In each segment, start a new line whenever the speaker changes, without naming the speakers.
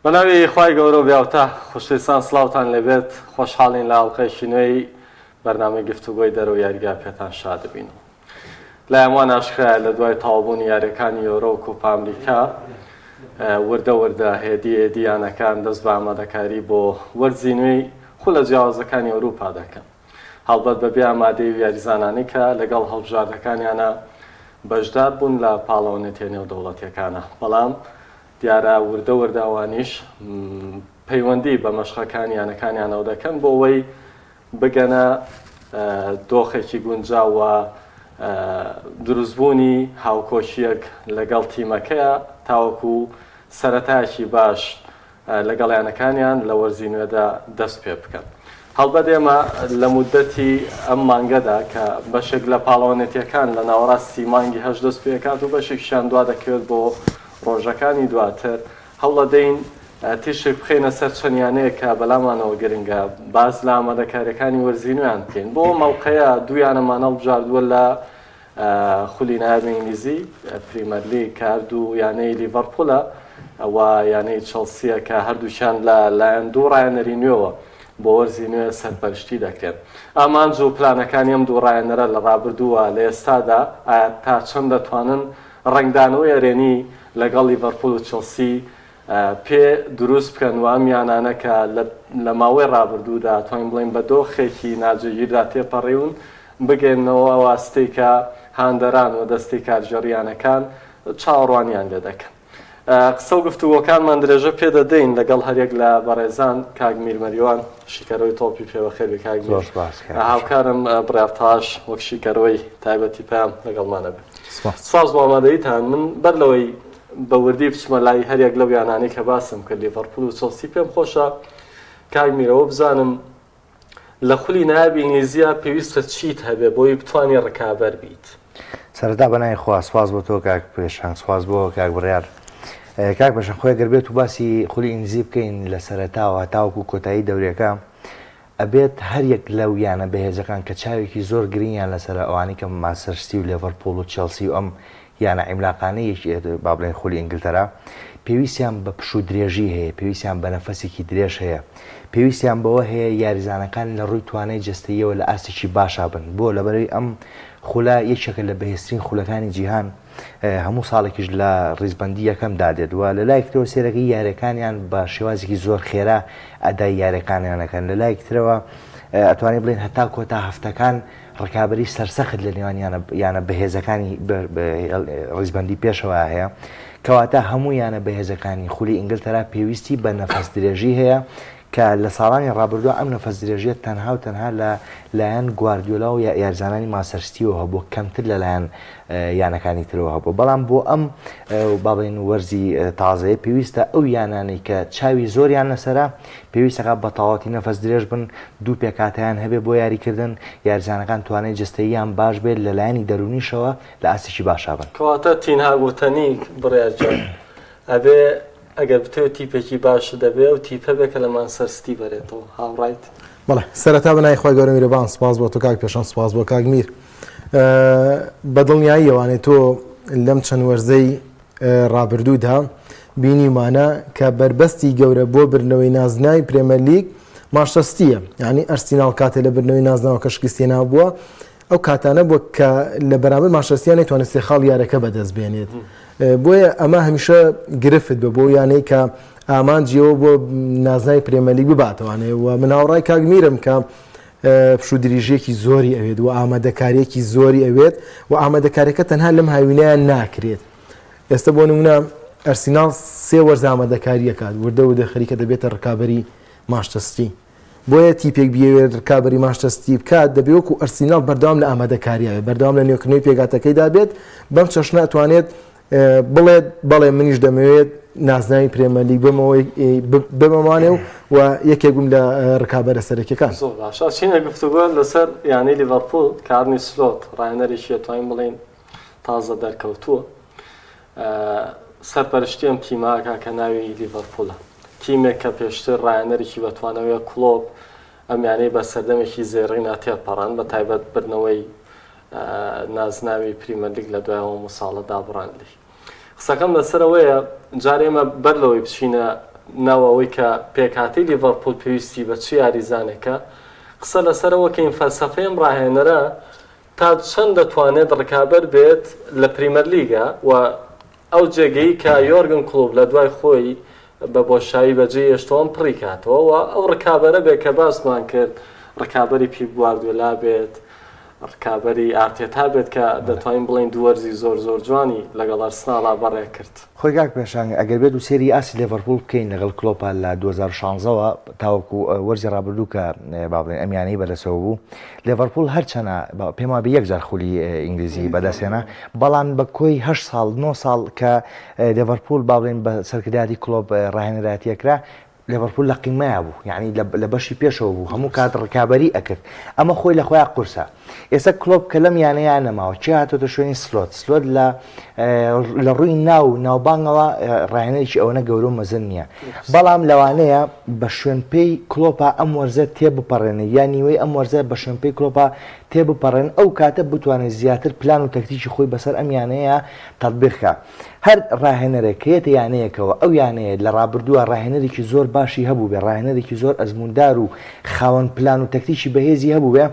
بەناوی خوای گەورە و بیاوتە خوشویستان سڵاوتان لەبێت خۆشحاڵین لە ئاڵلقەیەکی نوێی بەرنامەی گفتوگۆی دەرەوە یاریگا پێتان شاد ببینەوە. لایەنوان ئاشکرایە لە دوای تەواوبوونی یاریەکانی یۆرۆ و کۆپا ئەمریکا وردە وردە هێدییانەکان دەست بە ئامادەکاری بۆ وەرزی نوێی خو لە جیاوازەکانی ئەوروپا دەکەن. هەڵبەت بەبێ ئامادەی و یاریزانانی کە لەگەڵ هەڵبژاردەکانیانە بەشدار بوون لە پاڵەوە نێتێنێ و دەوڵەتیەکانە. بەڵام دیارە وردە ورداوانیش پەیوەندی بە مەشقەکانیانەکانیانەوە دەکەن بۆ ئەوەی بگەنە دۆخێکی گونجاوە دروستبوونی هاوکۆشیەک لەگەڵ تیمەکەیە تاوەکو سەرەتایەکی باش لەگەڵیانەکانیان لە وەرزی نوێدا دەست پێ بکەن. هەڵبەت ئێمە لە مودەتی ئەم مانگەدا کە بەشێک لە پاڵەوانێتیەکان لە ناوەڕاستی مانگی هەش دەست پێکات و بەشێکیان دوا دەکەوێت بۆ ڕۆژەکانی دواتر هەوڵە دەین تیشێک بخێنە سەر چەندیانەیە کە بەلامانەوە گرنگە باز لە ئامادەکاریەکانی وەرزی نوێیان بکەین. بۆ مەوقەیە دوویانەمان هەڵبژاردووە لە خولی نایابی ئینگلیزی پریمەر لیگ کە هەردوو یانەی لیڤەرپوولە ئەوە یانەی چەڵسیە کە هەردووشیان لایەن دوو ڕایەنەری نوێەوە بۆ وەرزی نوێ سەرپەرشتی دەکرێن. ئامانج و پلانەکانی ئەم دوو ڕایەنەرە لە ڕابردووە لە ئێستادا ئایا تا چەند دەتوانن ڕنگدانەوەی ئەرێنی لەگەڵ لیڤەرپوول و چەڵسی پێ دروست بکەن و ئەم یانانە کە لە ماوەی ڕابردوودا توانین بڵین بە دۆخێکی ناجێگیردا تێپەڕێون بگەێنەوە واستەی کە هاندەران و دەستی کارژێڕیانەکان چاوەڕوانیان لێ دەکەن. قسە و گفتوگۆکانمان درێژە پێ دەدەین لەگەڵ هەرێک لە بەڕێزان کاک میرمەریوان شیکەرەوەی تۆپی پێوەخێری کاک هاوکارم بڕافتاش وەک شیکەرەوەی تایبەتی پێم لەگەڵمانە بێت. سپاس بۆ ئامادەیتان. من بەر لەوەی بە وردی بچمە لای هەرێک لەو یانانەی کە باسم کرد لیڤەرپوول و چەڵسی پێم خۆشە کاک میرەوە بزانم لە خولی نایابی ئینگلیزیە پێویستە چیت هەبێ بۆی بتوانێ ڕکابەر بیت؟
سەرەتا بەنای خوا سپاس بۆ تۆ کاک پێشنگ، سپاس بۆ کاک بڕیار. کاک بەشەن خۆی گەر بێت و باسی خولی ئینگلیزی بکەین لە سەرەتاوە تاوەکو کۆتایی دەورێکە ئەبێت هەر یەک لەو یانە بەهێزەکان کە چاوێکی زۆر گرنگیان لەسەر ئەوانەی کە ماسەرستی و لیڤەرپوول و چەڵسی و ئەم یانە عیملاقانەیەکی با بڵێن خولی ئینگلتەرا پێویستیان بە پشوو درێژی هەیە، پێویستیان بە نەفەسێکی درێژ هەیە، پێویستیان بەوە هەیە یاریزانەکان لە ڕووی توانای جستەیەوە لە ئاسێکی باشا بن بۆ لەبەرەوەی ئەم خولا یەکێکە لە بەهێزترین خولەکانی جیهان هەموو ساڵێکیش لە ڕیزبەندی یەکەم دادێت وە لە لایەکترەوە سێرەکەی یاریەکانیان بە شێوازێکی زۆر خێرا ئەدای یاریەکانیانەکەن لە لایەکترەوە ئەتوانێت بڵێن هەتا کۆتا هەفتەکان ڕکابەری سەرسەخت لە نێوان یانە بەهێزەکانی ڕیزبەندی پێشەوە هەیە کەواتە هەموو یانە بەهێزەکانی خولی ئینگلتەرا پێویستی بە نەفەس درێژی هەیە کە لە ساڵانی ڕابردووە ئەم نەفەس درێژیە تەنها و تەنها لە لایەن گواردیۆلا و یاریزانانی ماسەرستیەوە هەبوو کەمتر لە لایەن یانەکانی ترەوە هەبوو. بەڵام بۆ ئەم باڵێن وەرزی تازەیە پێویستە ئەو یانانەی کە چاوی زۆریان لەسەرا پێویستەکە بە تەواوەتی نەفەس درێژ بن، دوو پێکاتیان هەبێ بۆ یاریکردن، یاریزانەکان توانای جستەییان باش بێت لە لایەنی دەرونیشەوە لە ئاسێکی باشا بن.
کەواتە تینها گوتنی بڕیارجان ئەبێ ئەگەر بتەوە تیپێکی باش دەبێ و تیپە بێکە لە مانسەرستی بەرێتەوە. هاوڕایت؟
بەڵێ سەرەتا بەنای خۆی گەورە میرەبان سپاس بۆ تۆ کاک پێشەنگ، سپاس بۆ کاک میر. بەدڵنیایی ئەوانێت تۆ لەم چەند وەرزەی ڕابردوودا بینیمانە کە بربەستی گەورە بۆ برنەوەی نازناوی پرێمەر لیگ مانچەستیە، یعنی ئەرسیناڵ کاتێ لە برنەوەی نازناوە کە شکستێنا بووە ئەو کاتانە بووە کە لە بەرامبەر مانچەستیان نەیتوانێت سێ خاڵ یارەکە بەدەست بێنێت. بۆیە ئەمە هەمیشە گرفت بە بۆ یانەی کە ئامانجیەوە بۆ نازناوی پرێمەر لیگ بباتەوانێ و من هاوڕای کاک میرم کە پشوو دریژێکی زۆری ئەوێت و ئامادەکاریەکی زۆری ئەوێت و ئامادەکاریەکە تەنها لەم هاوینەیان ناکرێت. ئێستا بۆ نمونە ئەرسیناڵ سێ وەرز ئامادەکاریەکات وردە و دەخەریکە دەبێتە ڕکابەری مانچەستی. بۆیە تیپێک بێت ڕکابەری مانچەستی بکات دەبێت وەکو ئەرسیناڵ بەردەوام لە ئامادەکاریاوێت، بەردەوام لە نێوکردنەوەی پێگاتەکەیدا بێت. بەم چەشنە ئەتوانێت بڵێت بەڵێ منیش دەمەوێت نازناوی پرێمەر لیگ بمەوانێ و یەکێک بووم لە ڕکابەرە سەرەکیەکان.
زۆر باش. چینە گفتوگۆ لەسەر یانەی لیڤەرپوول کارنی سلۆت ڕایەنەرێکیە توانین بڵێن تازە دەرکەوتووە سەرپەرشتی ئەم تیماکە کە ناوی لیڤەرپوولە، تیمێک کە پێشتر ڕایەنەرێکی بەتوانەوەی کلۆب ئەم یانەی بە سەردەمێکی زێڕی ناتێپەڕان بە تایبەت بردنەوەی نازناوی پریمەر لیگ لە دوایەوە ساڵە دابڕاندی. قسەکەم لەسەرەوەیە جارێمە بەر لەوەی بچینە ناوەوەی کە پێکهاتی لیڤەرپۆل پێویستی بە چ یاریزانێکە قسە لەسەرەوە کە ئین فەلسەفەیەم ڕاهێنەرە تا چەند دەتوانێت ڕکابەر بێت لە پریمەر لیگە و ئەو جێگەی کە یۆرگن کلوب لە دوای خۆی بە بۆشایی بەجێ هێشتەوەم پڕی کاتەوە و ئەو ڕکابەرە بێت کە باسمان کرد ڕکابەری پیپ گواردیۆلا بێت ڕکابەری ئارتێتا بێت کە دەتوانین بڵین دووەرزی زۆر جوانی لەگەڵ ئەرسناڵا بەڕێ کرد.
خۆی کاک پێشانگ ئەگەر بێت و سێری ئاسی لێڤەرپۆل بکەین لەگەڵ کلۆپە لە 2016ەوە تاوەکو وەرزی ڕابردوو کە با بڵێن ئەمیانەی بەدەسەوە بوو لێڤەرپۆل هەرچەنە پێما بە یەکجار خولی ئینگلیزی بەدەستێنا بەڵام بە کۆی 8 ساڵ 9 ساڵ کە لێڤەرپۆل با بڵێن بە سەرکرداتی کلۆب ڕاهێنەراتیەکرا لێڤەرپۆل لە قیمەیە بوو یعنی لە بەشی پێشەوە بوو هەموو کات ڕکابەری ئەکرد ئەمە خۆی لە خۆیان قورسە. ئێستا کلۆب کە لەم یانەیە نەماوە چی هاتۆتە شوێنی سلۆت لە ڕووی ناوبانگەوە ڕاهێنەرێکی ئەوەنە گەورە و مەزن نییە بەڵام لەوانەیە بە شوێنپێی کلۆپە ئەم وەرزە تێبپەڕێنە یان نیوەی ئەم وەرزە بە شوێنپێی کلۆپە تێبپەڕێن ئەو کاتە بتوانێت زیاتر پلان و تەکتیکی خۆی بەسەر ئەم یانەیە تەطبیقکە. هەر ڕاهێنەرێکێتە یانەیەکەوە ئەو یانەیە لە ڕابردووە ڕاهێنەرێکی زۆر باشی هەبوو بێ ڕاهێنەرێکی زۆر ئەزموندار و خاوەن پلان و تەکتیکی بەهێزی هەبوو بێ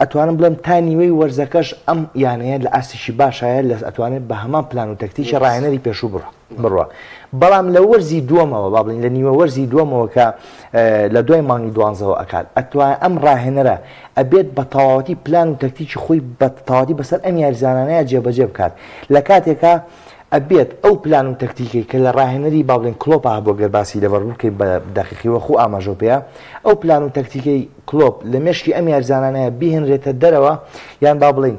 ئەتوانم بڵم تا نیوەی وەرزەکەش ئەم یانەیە لە ئاستێکی باشایە لە ئەتوانێت بە هەمان پلان و تەکتیکی ڕاهێنەری پێشوو بڕوە بەڵام لە وەرزی دووەمەوە با بڵین لە نیوە وەرزی دووەمەوە کە لە دوای مانگی دوانزەوە ئەکات ئەتوانێت ئەم ڕاهێنەرە ئەبێت بە تەواوەتی پلان و تەکتیکی خۆی بە تەواوەتی بەسەر ئەم یاریزانانەیە جێبەجێ بکات لە کاتێکە ئەبێت ئەو پلان و تەکتیکی کە لە ڕاهێنەری با بڵێن کلۆپ بۆ گەرباسی لەڤەرپۆڵ بە دەقیقیوە خو ئاماژە پێەیە ئەو پلان و تەکتیکەی کلۆپ لە مێشکی ئەم یاریزانانەیە بیهێنرێتە دەرەوە یان با بڵین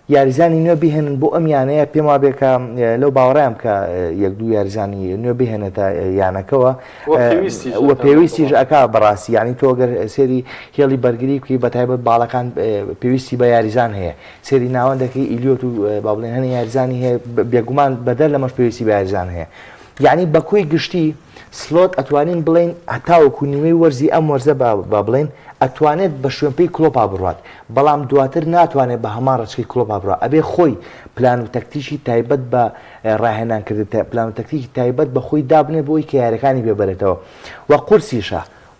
یاریزانی نوێ بهێنن بۆ ئەم یانەیە پێم وا بێکە لەو باوەڕیان کە یەک دوو یاریزانی نوێ بهێنێتە یانەکەەوە وە پێویستیش ئەکا بەڕاستی ینی تۆگەر سێری هێڵی بەرگری بکەی بە تایبەت باڵەکان پێویستی بە یاریزان هەیە سێری ناوەندەکەی ئیلیۆت و با بڵێن هەنێ یاریزانی هەیە بێگومان بەدەر لەمەش پێویستی بە یاریزان هەیە یعنی بەکۆی گشتی سلۆت ئەتوانین بڵین هەتاوەکو نیوەی وەرزی ئەم وەرزە با بڵێن ئەتوانێت بە شوێنپەی کلۆپا بڕات بەڵام دواتر ناتوانێت بە هەمان ڕچکی کلۆپا بڕات ئەبێ خۆی پلان و تەکتیکی تایبەت بە ڕاهێنان کرد پلان و تەکتیکی تایبەت بە خۆی دابنێ بۆی کە یاریەکانی بێبەرێتەوە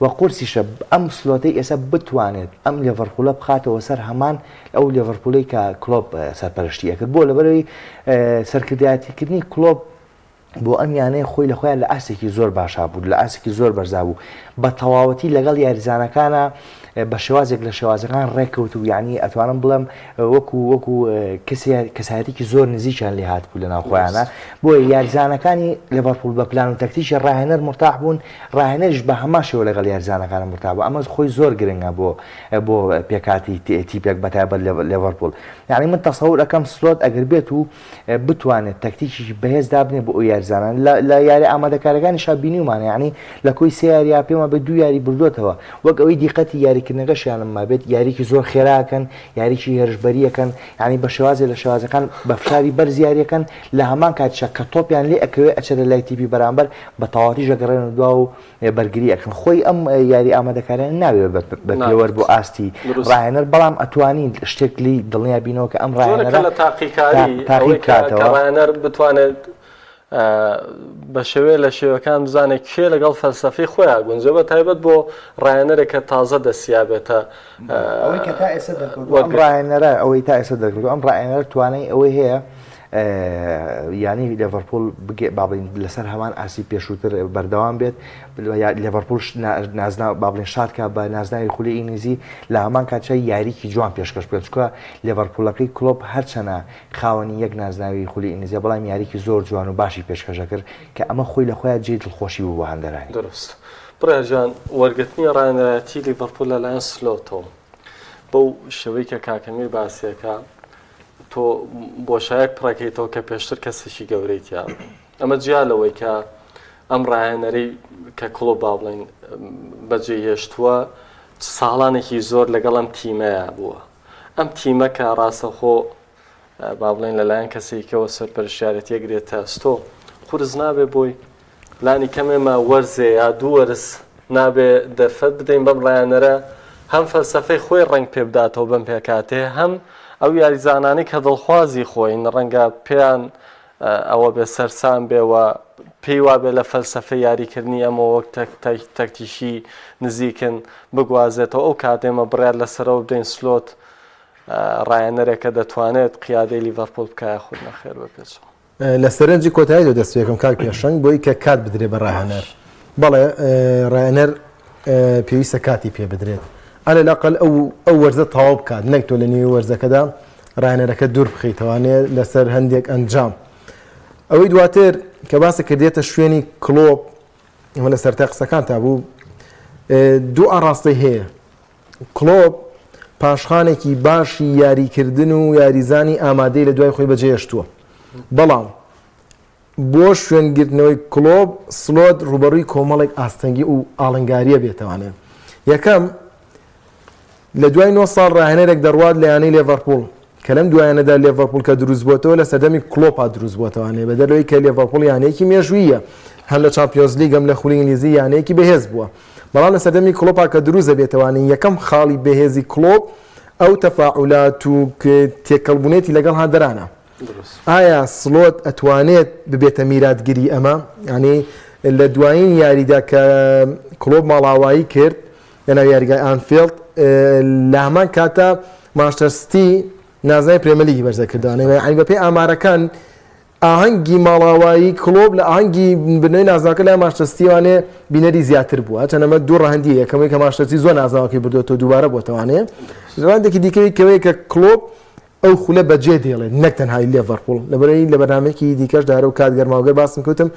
وە قورسیشە ئەم سلۆتەی ئێستا بتوانێت ئەم لێڤەرپۆڵە بخاتەوە سەر هەمان ئەو لێڤەرپۆڵەی کە کلۆپ سەرپەرشتیە کرد بۆ لەبەرەوەی سەرکردایەتیکردنی کلۆپ بۆ ئەم یانەیە خۆی لە خۆیان لە ئاستێکی زۆر باشا بوو لە ئاستێکی زۆر بەرزا بوو بە تەواوەتی لەگەڵ یاریزانەکانە بە شێوازێک لە شێوازەکان ڕێککەوت و یعنی ئەتوانم بڵم وەکو کەسایەتێکی زۆر نزیکیان لێ هات بوو لە ناوخۆیانە بۆ یاریزانەکانی لێڤەرپۆڵ بە پلان و تەکتیکی ڕاهێنەر مرتاح بوون ڕاهێنەریش بە هەمان شێوە لەگەڵ یاریزانەکانە مرتاح بوو ئەمە خۆی زۆر گرنگە بۆ پێکاتی تیپێک بەتایبەت لێڤەرپۆڵ یعنی من تەسەوور ئەەکەم سلۆت ئەگەر بێت و بتوانێت تەکتیکی بەهێز دابنێ بۆ ئەو یاریزانان لە یاری ئامادەکارەکانی شابینیومانە یعنی لە کۆی سێ یاریە پێمە بە دوو یاری بردوێتەوە وەک ئەوەی دیقەتی یاریکردنەکەشیانم ما بێت یاریکی زۆر خێراکەن یاریکی هێرشبەریەکەن ینی بە شێوازێ لە شێوازەکان بە فشاری بەرزیاریەکەن لە هەمان کاتیشە کە تۆپیان لێ ئەکەوێت ئەچێت لە لای تیپی بەرامبەر بە تەواوەتی ژەگەڕێنە دوا و بەرگری ئەکەن خۆی ئەم یاری ئامادەکاریان ناوێت بە پێوەەر بۆ ئاستی ڕاهێنەر بەڵام ئەتوانین شتێکلی دڵنیا بینەوە کە ئەم ڕاهێنەرە
لە تاقیکاری ڕاهێنەر بتوانێت بە شێوەیە لە شێوەکان بزانێت کێ لەگەڵ فەلسەفەی خۆیان گونجە بە تایبەت بۆ ڕاهێنەرێکە تازە دەستیابێتە
ڕاهێنەرە ئەوەی تا ئێستا دەکردو ئەم ڕاهێنەر توانای ئەوەی هەیە ینی لێڤەرپۆڵ بابڵین لەسەر هەمان ئاسی پێشووتر بەردەوام بێت لێڤەرپۆڵ نازنا بابڵین شادکە بە نازناوی خولی ئینگلیزی لە هەمان کاتچە یاریکی جوان پێشکەش بێت چکە لێڤەرپۆڵەکەی کلۆپ هەرچەنە خاوەنی یەک نازناوی خولی ئینگلیزیە بەڵام یاریکی زۆر جوان و باشی پێشکەشە کرد کە ئەمە خۆی لە خۆیان جێ دڵخۆشی بوو بە هەندەرانی
دروست برایجان وەرگرتنی ڕاهێنەرەتی لێڤەرپۆڵ لەلایەن سلۆتەوە بەو شێوەی کە کاکەمیر باسیەکە تۆ بۆشایەک پڕەکەیتەوە کە پێشتر کەسێکی گەورەیتیا ئەمە جیا لەوەی کە ئەم ڕاهێنەری کە کلۆ با بڵین بەجێ هێشتووە ساڵانێکی زۆر لەگەڵ ئەم تیمەیە بووە ئەم تیمە کە ڕاستەخۆ با بڵین لەلایەن کەسێکەوە سەرپەرشتیارەتی یەکرێتە ستۆ قورس نابێ بۆی لانی کەمێمە وەرزێ یا دوو وەرز نابێ دەرفەت بدەین بەم ڕاهێنەرە هەم فەلسەفەی خۆی ڕنگ پێ بداتەوە بەم پێکاتێ هەم ئەو یاریزانانی کە دڵخوازی خۆین ڕەنگە پێیان ئەوە بێ سەرسان بێەوە پێی وابێ لە فەلسەفە یاریکردنی ئەمە وەک تەکتیشی نزیکن بگوازێتەوە ئەو کاتێمە بڕیار لەسەرەوە بدەین سلۆت ڕایەنەرێکە دەتوانێت قیادەی لیڤەرپۆل بکایە خود نەخێر بە پێچەوە
لە سەرنجی کۆتایی دەست پێکەم کاک پێشەنگ بۆی کە کات بدرێ بە ڕاهێنەر بەڵێ ڕاهێنەر پێویستە کاتی پێ بدرێت ئەلە لاقل ئەو وەرزە تەواو بکات نەک تۆ لە نێوی وەرزەکەدا ڕاهێنەرەکە دوور بخەیتەوانێت لەسەر هەندێک ئەنجام ئەوەی دواتر کە باسە کردێتە شوێنی کلۆب ئەمە لە سەرتا قسەکان تا بوو دوو ئاڕاستی هەیە کلۆب پاشخانێکی باشی یاریکردن و یاریزانی ئامادەی لە دوای خۆی بەجێهێشتووە بەڵام بۆ شوێنگرتنەوەی کلۆب سلۆت ڕوبەڕووی کۆمەڵێک ئاستەنگی و ئاڵنگاریە بێتەوانێت یەکەم لە دوای 9 ساڵ ڕاهێنەرێک دەڕوات لە یانەی لێڤەرپۆڵ کە لەم دوایانەدا لێڤەرپۆڵ کە دروست بووەتەوە لە سەردەمی کلۆپا دروست بووەتەوانێ بە دەرەوەی کە لێڤەرپۆڵ یانەیەکی مێژوویە هەم لە چامپیۆنز لیگ هەم لە خولی ئینگلیزی یانەیەکی بەهێز بووە بەڵام لە سەردەمی کلۆپا کە دروست دەبێتەوانین یەکەم خاڵی بەهێزی کلۆب ئەو تەفاعولات و تێکەڵبوونێتی لەگەڵ هاندەرانە ئایا سلۆت ئەتوانێت ببێتە میراتگیری ئەمە ینی لە دوایین یاریدا کە کلۆب ماڵاوایی کرد لەناو یاریگای ئانفیلد لە هەمان کاتە مانچستەر سیتی نازنای پرێمەلیگی بەرزە کردوانێ بە پێی ئامارەکان ئاهەنگی ماڵاوایی کلۆب لە ئاهەنگی بنەوەی نازناوەکە لای مانچستەر سیتیوانێ بینەری زیاتر بووە چەندەمە دوو ڕەهەندی یەکەمەوەی کە مانچستەر سیتی زۆر نازناوەکەی بردوێتەوە دووبارە بۆتەوانێ ڕەوەندێکی دیکەی کەوەیە کە کلۆب ئەو خولە بەجێ دێڵێت نەک تەنهای لێڤەرپۆڵ لەبەرەوەی لە بەرنامەیەکی دیکەش دارە و کات گەرماوگەر باسم کەوتم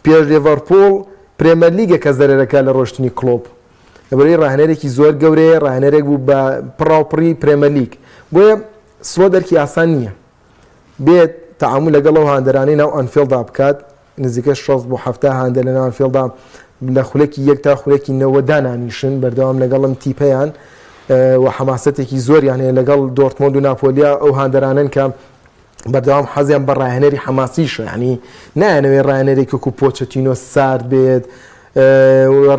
پێش لێڤەرپۆڵ پرێمەرلیگە کە زەرەرەکە لە ڕۆشتنی کلۆب لەبەرەوەی ڕاهێنەرێکی زۆر گەورەیە ڕاهێنەرێک بوو بە پڕاوپڕی پرێمەرلیگ بۆیە سلۆ دەرکی ئاسان نییە بێت تەعامل لەگەڵ ئەو هاندەرانەی ناو ئەنفیلدا بکات نزیکە 6 بۆ 7 هاندەر لە ناو ئەنفیلدا لە خولێکی 1 تا خولێکی 90 دانانیشن بەردەوام لەگەڵم تیپەیان و حماسەتێکی زۆریان هەیە لەگەڵ دۆرتمۆند و ناپۆلیا ئەو هاندەرانن کە بەردەوام حەزیان بە ڕاهێنەری حماسیشە ینی نایانەوێت ڕاهێنەرێکی وەکو پۆچەتینۆ سارد بێت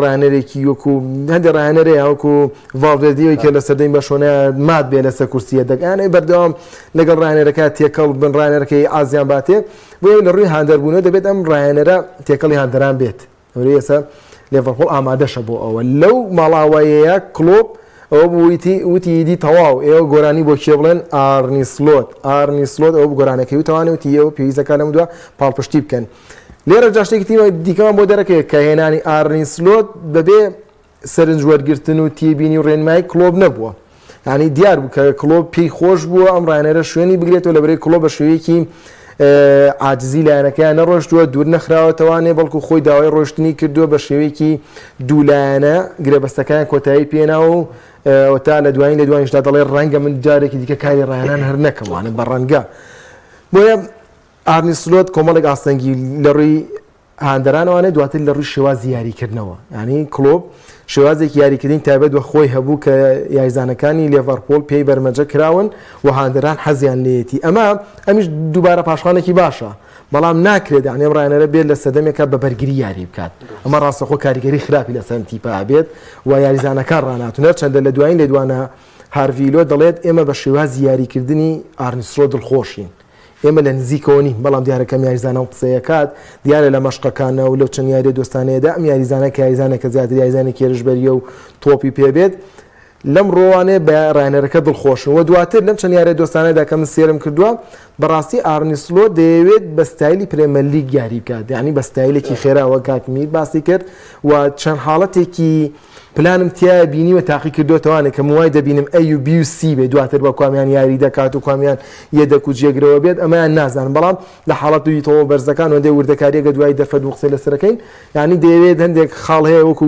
ڕاهێنەرێکی وەکو هەندێک ڕاهێنەرەیە وەکو ڤالڤێردیەوەی کە لە سەردەمی بەشۆنە مات بێ لەسەر کورسیە دەگانەوەی بەردەوام لەگەڵ ڕاهێنەرەکە تێکەڵ بن ڕاهێنەرەکەی ئازیان باتێ بۆیە لە ڕووی هاندەربوونەوە دەبێت ئەم ڕاهێنەرە تێکەڵی هاندەران بێت ئەوەی ئێستا لێڤەرپۆڵ ئامادەشە بۆ ئەوە لەو ماڵاوایەیە کلۆب ئەوە وتی دی تەواو ئێوە گۆرانی بۆ کێ بڵێن ئارنی سلۆت ئەوە گۆرانەکەی وتوانێت وتی ئێوە پێویستەکە لەم دووە پاڵپشتی بکەن لێرە جاشتێکی دیکەمان بۆ دەرەکەوێت کە هێنانی ئارنی سلۆت بەبێ سەرنج وەرگرتن و تێبینی و ڕێنمایی کلۆب نەبووە ینی دیار بوو کە کلۆب پێی خۆش بووە ئەم ڕاهێنەرە شوێنی بگرێتەوە لەبەرەی کلۆب بە شێوەیەکی عاجزی لایەنەکەیان نەڕۆشتووە دوور نەخراوەتەوانێ بەڵکو خۆی داوای ڕۆشتنی کردووە بە شێوەیەکی دوولایەنە گرێبەستەکان کۆتایی پێناوە و تا لە دواییشدا دەڵێ ڕەنگە من جارێکی دیکە کاری ڕاهێنان هەر نەکەموانە بە ڕەنگە بۆیە ئارنی سلۆت کۆمەڵێک ئاستەنگی لە ڕووی هاندەرانەوانێت دواتر لە ڕووی شێوازی یاریکردنەوە ینی کلۆب شێوازێکی یاریکردنی تایبەت بە خۆی هەبوو کە یاریزانەکانی لێڤەرپۆڵ پێی بەرمەجە کراون و هاندەران حەزیان لێتی ئەمیش دووبارە پاشخانێکی باشە بەڵام ناکرێت ینی ئەم ڕاهێنەرە بێت لە سەردەمێکە بە بەرگری یاری بکات ئەمە ڕاستەخۆ کاریگەری خراپی لەسەر تیپە بێت و یاریزانەکان ڕاناتونەر چەندە لە دوایین لێدوانە هارڤیلۆ دەڵێت ئێمە بە شێوازی یاریکردنی ئارنی سلۆت دڵخۆشین ئێمە لە نزیکەوە نین بەڵام دیارەکەم یاریزانە و قسەیەکات دیارە لە مەشقەکانە و لەو چەند یاری دۆستانەیەدا ئەم یاریزانە کە یاریزانێکە زیاتر یاریزانی کێرشبەریە و تۆپی پێبێت لەم ڕۆوانێ بە ڕاهێنەرەکە دڵخۆشن و دواتر لەم چەند یاری دۆستانەدا کە من سێرم کردووە بەڕاستی ئارنی سلۆ دەیەوێت بە ستایلی پرێمەرلیگ یاری بکات یعنی بە ستایلێکی خێراوە کاکمیر باسی کرد و چەند حاڵەتێکی پلانم تیا بینیوە تاقی کردوتەوانێت کە موای دەبینم ئەی و بی و سی بێ دواتر بە کامیان یاری دەکات و کامیان یەدەک و جێگرەوە بێت ئەمەیان نازانم بەڵام لە حاڵەتی تەوە بەرزەکان وەندەی وردەکاریەکە دوای دەرفەت و قسەی لەسەرەکەین یعنی دەیەوێت هەندێک خاڵ هەیە وەکو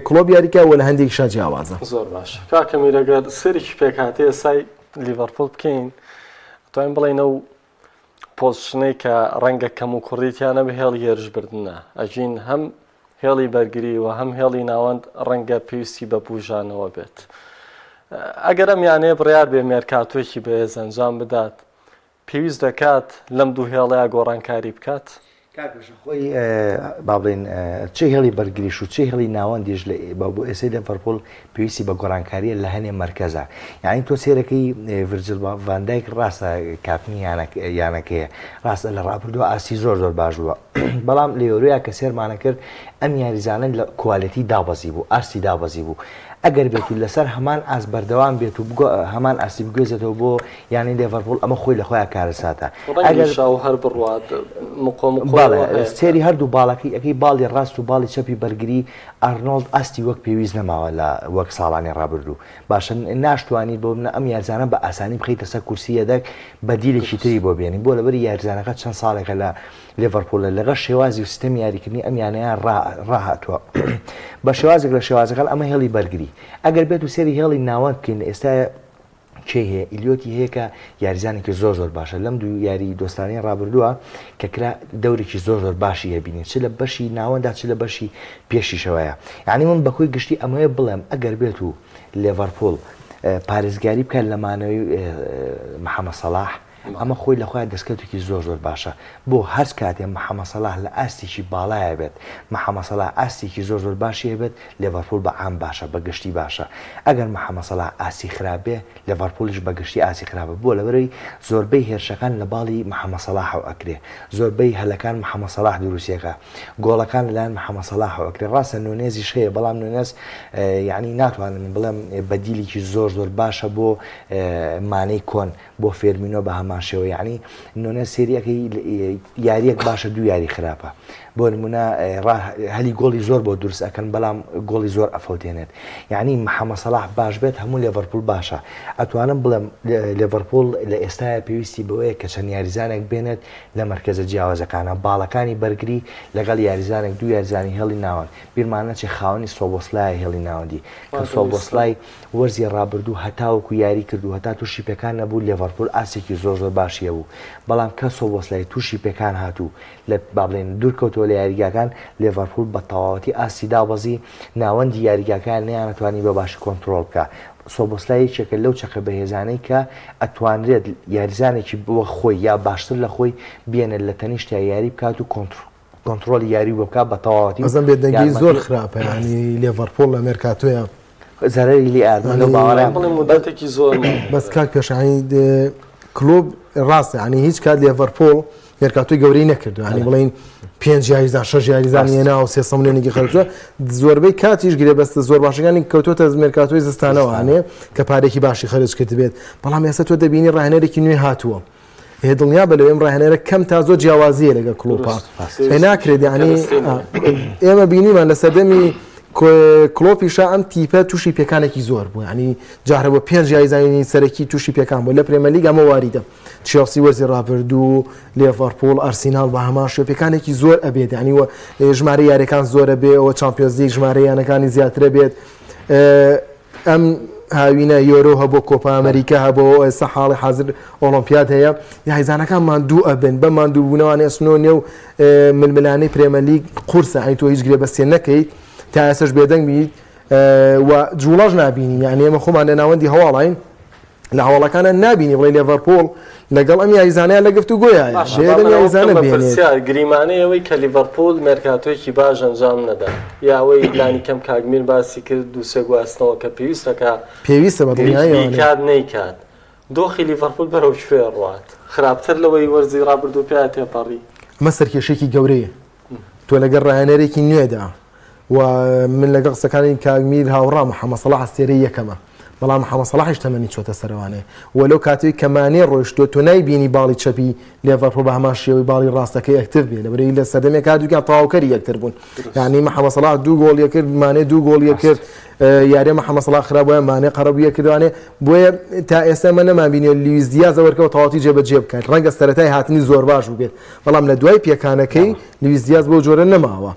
کلۆب یاریکە و لە هەندێک شا جیاوازە
زۆر باش کاکەمیر ئەگەر سەرێکی پێکهاتەیە سای لیڤەرپۆڵ بکەین توانین بڵێن ئەو پۆزیشنەی کە ڕەنگە کەم و کوڕیتیانە بە هێڵی هێرشبردنە ئەژین هەم هێڵی بەرگری و هەم هێڵی ناوەند ڕەنگە پێویستی بە بوژانەوە بێت ئەگەر ئەم یانەیە بڕیار بێ مێرکاتۆکی بەهێز ئەنجام بدات پێویست دەکات لەم دوو هێڵەیە گۆڕانکاری بکات
خۆی با بڵێن چه هێڵی بەرگریش و چه هێڵی ناوەندیش بۆ ئێسەی لێڤەرپوڵ پێویستی بە گۆڕانکاریە لە هەنێ مرکزە یعنی تۆ سێرەکەی ڤیرجیل ڤان دایک ڕاستە کاپنی یانەکەیە ڕاستە لە ڕابردووە ئاستی زۆر باش بووە بەڵام لە یۆرۆیا کە سێرمانە کرد ئەم یاریزانە لە کوالیتی دابەزی بوو ئاستی دابەزی بوو ئەگەر بێت و لەسەر هەمان ئاس بەردەوام بێت و هەمان ئاسی بگوێزێتەوە بۆ یانی لێڤەرپوڵ ئەمە خۆی لە خۆیان کارەساتە
هەر بڕوات
سێری هەردوو باڵەکەی ئەەکەی باڵی ڕاست و باڵی چەپی بەرگری ئارنۆڵد ئاستی وەک پێویست نەماوە لە وەک ساڵانی ڕابردوو باشە ناشتوانیت بۆ منە ئەم یارزانە بە ئاسانی بخیتە سەر کورسیە دەک بەدیلێکی تری بۆ بێنی بۆ لەبەری یارزانەکە چەند ساڵێکە لە لێڤەرپوڵە لەگەڵ شێوازی و سیستەمی یاریکردنی ئەم یانەیە ڕاهاتووە بە شێوازێک لە شێوازەکان ئەمە هێڵی بەرگری ئەگەر بێت و سێری هێڵی ناوەند بکەین ئێستا کێ هەیە ئیلیۆتی هەیە کە یاریزانێکی زۆر باشە لەم دوو یاری دۆستانەی ڕابردووە کە کرا دەورێکی زۆر باشی هەبینێت چ لە بەشی ناوەندا چ لە بەشی پێشیشەوەیە یعنی من بەخۆی گشتی ئەمەیە بڵێم ئەگەر بێت و لێڤەرپوڵ پارێزگاری بکات لە مانەوەی محەممەد سەلاح ئەمە خۆی لە خۆیان دەستکەوتێکی زۆر باشە بۆ هەر کاتێ محەممەد سەلاح لە ئاستێکی باڵایە بێت محەممەد سەلاح ئاستێکی زۆر باشی هەبێت لێڤەرپوڵ بە عام باشە بەگشتی باشە ئەگەر محەممەد سەلاح ئاسی خراپێ لێڤەرپوڵیش بەگشتی ئاسی خراپە بۆ لەبەرەوەی زۆربەی هێرشەکان لە باڵی محەممەد سەلاحەوە ئەکرێ زۆربەی هەلەکان محەممەد سەلاح دروستیەکە گۆڵەکان لەلایەن محەممەد سەلاحەوە ئەکرێ ڕاستە نونێزیش هەیە بەڵام نونێز یعنی ناتوانم بڵێم بەدیلێکی زۆر باشە بۆ مانەی کۆن بۆ فێرمینۆ بە هەمان شێوە یعنی نونێز سێریەکەی یاریەک باشە دوو یاری خراپە بۆ نمونە هەلی گۆڵی زۆر بۆ دروست ئەکەن بەڵام گۆڵی زۆر ئەفەوتێنێت یعنی محەممەد سەلاح باش بێت هەموو لێڤەرپوڵ باشە ئەتوانم بڵێم لێڤەرپوڵ لە ئێستاە پێویستی بەوەیە کە چەند یاریزانێک بێنێت لە مرکزە جیاوازەکانە باڵەکانی بەرگری لەگەڵ یاریزانێک دوو یاریزانی هێڵی ناوەند بیرمانەچی خاوەنی سۆبۆسلای هێڵی ناوەندی کە سۆبۆسلای وەرزی ڕابردوو هەتاوەکو یاری کردو هەتا تووشی پێکان نەبوو لێڤەرپوڵ ئاسێکی زۆر باشیە بوو بەڵام کە سۆبۆسلای تووشی پێکان هاتوو لە با بڵێن دوورکەوتەوە لە یاریگاکان لێڤەرپوڵ بە تەواوەتی ئاسی دابەزی ناوەندی یاریگاکان نەیانەتوانی بە باشی کۆنتترۆل بکە سۆبۆسلای چێکە لەو چەقە بەهێزانەی کە ئەتوانرێت یاریزانێکی بووە خۆی یا باشتر لە خۆی بێنێت لە تەنیشتیا یاری بکات و کۆنتترۆلی یاری بۆ بکات بە تەواوەتی
ئەزم بێدەنگی زۆر خراپە ینی لێڤەرپوڵ لە مێرکاتۆیە
زەرەری لێ ئاردن لەو باوەڕیان
مدەتێکی زۆر
بەس کاک پێشانی کلۆب ڕاستە ینی هیچ کات لێڤەرپوڵ مێرکاتۆی گەورەی نەکردو ینی بڵین 5 یاریزان 6 یاریزان هێنا و 300 ملیۆنێکی خەڵکووە زۆربەی کاتیش گرێ بەستە زۆر باشەکانی کەوتۆتە مێرکاتۆی زستانەوە هەنێ کە پارێکی باشی خەرج کرد بێت بەڵام ئێستا تۆ دەبینی ڕاهێنەرێکی نوێ هاتووە هێ دڵنیا بە لەوێم ڕاهێنەرە کەم تا زۆر جیاوازیە لەگە کلۆپا ناکرێت ینی ئێمە بینیمان لە سەردەمی کلۆپیشا ئەم تیپە تووشی پێکانێکی زۆر بوو ینی جارە بۆ 5 یاریزانی سەرەکی تووشی پێکان بوو لە پرێمە لیگ ئەمە واریدە چێلسی وەرزی ڕابردوو لێڤەرپوڵ ئەرسینال بە هەمان شێوە پێکانێکی زۆر ئەبێت ینی ژمارە یاریەکان زۆرە بێ ئەوە چامپیۆنز لیگ ژمارە یانەکانی زیاترە بێت ئەم هاوینە یۆرۆ هەبوو کۆپا ئەمریکا هەبوو ئێستا حاڵی حاضر ئۆلۆمپیاد هەیە یاریزانەکان ماندوو ئەبن بە ماندوو بوونەوەی ئەسنۆنیە و ململانەی پرێمە لیگ قورسە ئەی تۆ هیچ گرێ بەستێ نەکەیت تا ئێسش بێدەنگ بیت و جوڵەش نبینی یعنی ئێمە خۆمان لە ناوەندی هەواڵین لە هەواڵەکانە نبینی بڵێ لێڤەرپوڵ لەگەڵ ئەم یاریزانەیە لە گفتوگۆیە یاریزانە بێنێت
گریمانەیەوەی کە لیڤەرپوڵ مێرکاتۆیەکی باش ئەنجام نەدا یاوەی لانی کەم کاگمیر باسی کرد دووسێ گواستنەوە کە
پێویستە بە دڵنیایی
کات نەیکات دۆخی لیڤەرپوڵ بەرەو شوێ ڕوات خراپتر لەوەی وەرزی ڕابردوو پێ تێپەڕی
ئەمە سەرکێشێکی گەورەیە تۆ لەگەڵ ڕاهێنەرێکی نوێدا و من لەگەڵ قسەکانی کاگمیر هاوڕام محەممەد سەلاح ئەستێرەی یەکەمە بەڵام محەممەد سەلاحیش تەمەنی چۆتە سەروانێ وەلەو کاتێک کەمانێ ڕۆیشتۆ تۆ نایبینی باڵی چەپی لێڤەرپوڵ بە هەمان شێوەی باڵی ڕاستەکەی ئەکتیڤ بێ لەبەرەوەی لە سەردەمێک کاتێکیان تەواوکەری یەکتر بوون یعنی محەممەد سەلاح 2 گۆڵ کرد مانێ 2 گۆڵ کرد یاریە محەممەد سەلاح خراپە مانێ قەرەبوویە کردوانێ بۆیە تا ئێستا من نەمابینێ لویس دیاز وەرکەوە تەواوەتی جێبەجێ بکات ڕەنگە سەرەتای هاتنی زۆر باش بوو بێت بەڵام لە دوای پێکانەکەی لویس دیاز بۆ جۆرە نەماوە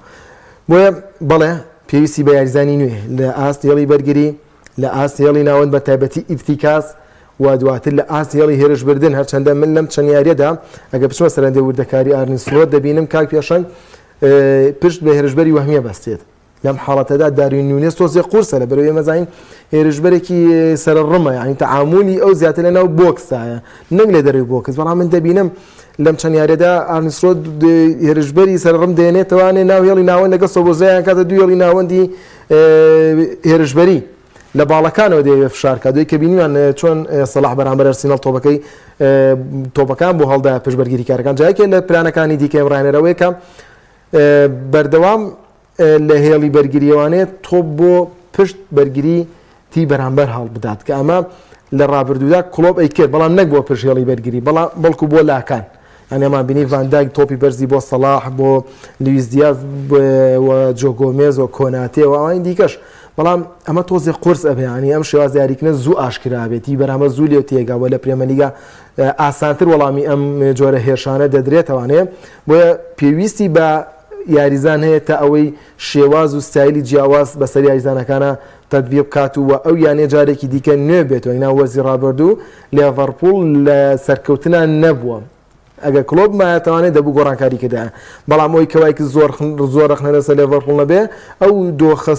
بۆیە بەڵێ پێویستی بە یاریزانی نوێ لە ئاست هێڵی بەرگری لە ئاست هێڵی ناوەند بە تایبەتی ئیرتیکاس و دواتر لە ئاست هێڵی هێرشبردن هەرچەندە من لەم چەند یاریەدا ئەگە بچمە سەرەندەی وردەکاری ئارنی سلۆت دەبینم کاک پێشەنگ پشت بە هێرشبەری وەهمیە بەستێت لەم حاڵەتەدا داروین نونێز تۆزێ قورسە لە بەرەوەی مەزانین هێرشبەرێکی سەرڕمە یعنی تەعاملی ئەو زیاتر لە ناو بۆکسایە نەک لە دەروی بۆکس بەڵام من دەبینم لەم چەند یاریەدا ئارنیسرۆ هێرشبەری سەرڕم دێنێتەوانێ ناو هێڵی ناوەند لەگە سۆبۆزایان کاتە دوو هێڵی ناوەندی هێرشبەری لە باڵەکانەوە دەیەوێت فشارکە دوی کە بینیان چۆن سەلاح بەرامبەر ئەرسینەڵ تۆپەکان بۆ هەڵدا پشتبەرگیری کارەکان جایکە لە پلانەکانی دیکە ڕاهێنەرەوەی کە بەردەوام لە هێڵی بەرگریەوانێت تۆپ بۆ پشت بەرگری تی بەرامبەر هەڵ بدات کە ئەمە لە ڕابردوودا کلۆب ئەیکرد بەڵام نەک بۆ پشت هێڵی بەرگری بەڵکو بۆ لاکان ئەنێمان بینی ڤاندایک تۆپی بەرزی بۆ سەلاح بۆ لویس دیاز جۆ گۆمێز و کۆناتێ و ئەوان دیکەش بەڵام ئەمە تۆزێ قورس ئەبێنی ئەم شێواز دیاریکردنە زوو ئاشکرابێتی بەرامبەر زوو لێو تێگاوە لە پرێمەلیگا ئاسانتر وەڵامی ئەم جۆرە هێرشانە دەدرێتەوانێ بۆیە پێویستی بە یاریزان هەیە تا ئەوەی شێواز و ستایلی جیاواز بەسەر یاریزانەکانە تەدبیر بکات و ئەو یانێ جارێکی دیکە نوێ بێتەوە ئینا وەرزی ڕابردوو لێڤەرپوڵ لە سەرکەوتنە نەبووە ئەگە کلۆب مایەتەوانێت دەبوو گۆڕانکاری کردە بەڵام ئەوی کەوایکی زۆر رەخنە لەسەر لێڤەرپوڵ نەبێ ئەو دۆخە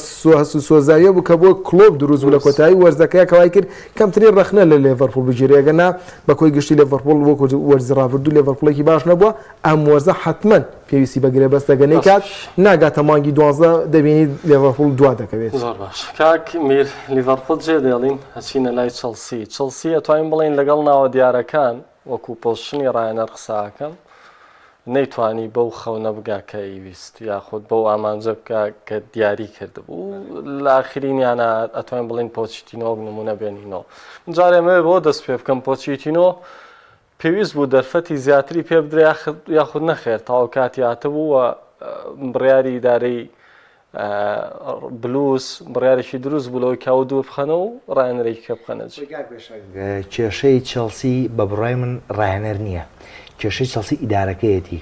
سۆزاویە بوو کە بۆ کلۆب دروست بوو لە کۆتایی وەرزەکەی کەوای کرد کەمترین رەخنە لە لێڤەرپوڵ بگیرێ ئەگەنا بەکۆی گشتی لێڤەرپوڵ وەکو وەرزی ڕابردوو لێڤەرپوڵێکی باش نەبووە ئەم وەرزە حتمەن پێویستی بەگرێ بەستەگەنەی کات ناگاتە مانگی 12 دەبینی لێڤەرپوڵ دوا دەکەوێت
زۆر باش کاک میر لیڤەرپوڵ جێ دێڵین هەچینە لای چەلسی ئەتوانین بڵین لەگەڵ ناوە دیارەکان وەکو پۆشنی ڕایەنەر قساکەم نەیتوانی بەو خەونە بگا کە ئیویست یاخود بەو ئامانجە بکە کە دیاری کردبوو لە ئاخرینیانە ئەتوانین بڵین پۆچیتینۆ نمونە بێنینەوە جارێ مێ بۆ دەست پێ بکەم پۆچیتینۆ پێویست بوو دەرفەتی زیاتری پێ بدرێ یاخود نەخێر تاو کاتی هاتبوو و بڕیاری ئیدارەی بلوس بڕیارێکی دروست بوو لەوەی کاو دوو بخەنە و ڕایەنەرێکی کە بخەنە
کێشەی چەلسی بە بڕای من ڕاهێنەر نییە کێشەی چەلسی ئیدارەکەیەتی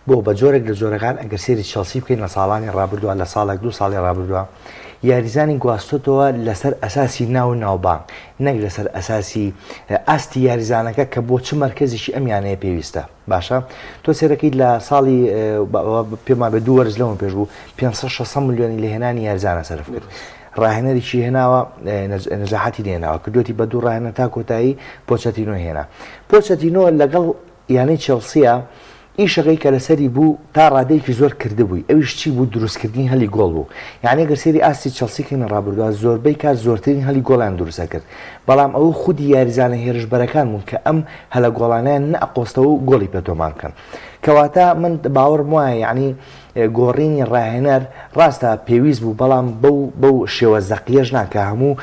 بۆ بە جۆرێک لە جۆرەکان ئەگەر سێری چەلسی بکەین لە ساڵانی ڕابردووە لە ساڵێک دوو ساڵی ڕابردووە یاریزانی گواستۆتەوە لەسەر ئەساسی ناو ناوبانگ نەک لەسەر ئەساسی ئاستی یاریزانەکە کە بۆ چ مەرکەزیشی ئەمیانەیە پێویستە باشە تۆ سێرەکەیت لە ساڵی پێمان بە دوو وەرز لەوە پێش بوو 500 میلیۆنی لە هێنانی یاریزانە سەرف کرد ڕاهێنەرێکی هێناوە نەجاحەتی دێناوە کردوەتی بە دوو ڕاهێنە تا کۆتایی پۆچەتینۆ هێنا پۆچەتینۆ لەگەڵ یانەی چەلسیە ئیشەکەی کە لەسەری بوو تا ڕادەیەکی زۆر کردبووی ئەویش چی بوو دروستکردنی هەلی گۆڵ بوو یعنی گەر سێری ئاستی چەلسیکەین ڕابردووە زۆربەی کات زۆرترین هەلی گۆڵیان دروستە کرد بەڵام ئەوە خودی یاریزانە هێرشبەرەکان بوون کە ئەم هەلە گۆڵانیان نەئەقۆستەوە و گۆڵی پێتۆمان بکەن کەواتە من باوەڕم وایە یعنی گۆڕینی ڕاهێنەر ڕاستە پێویست بوو بەڵام بەو شێوە زەقیەش ناکە هەموو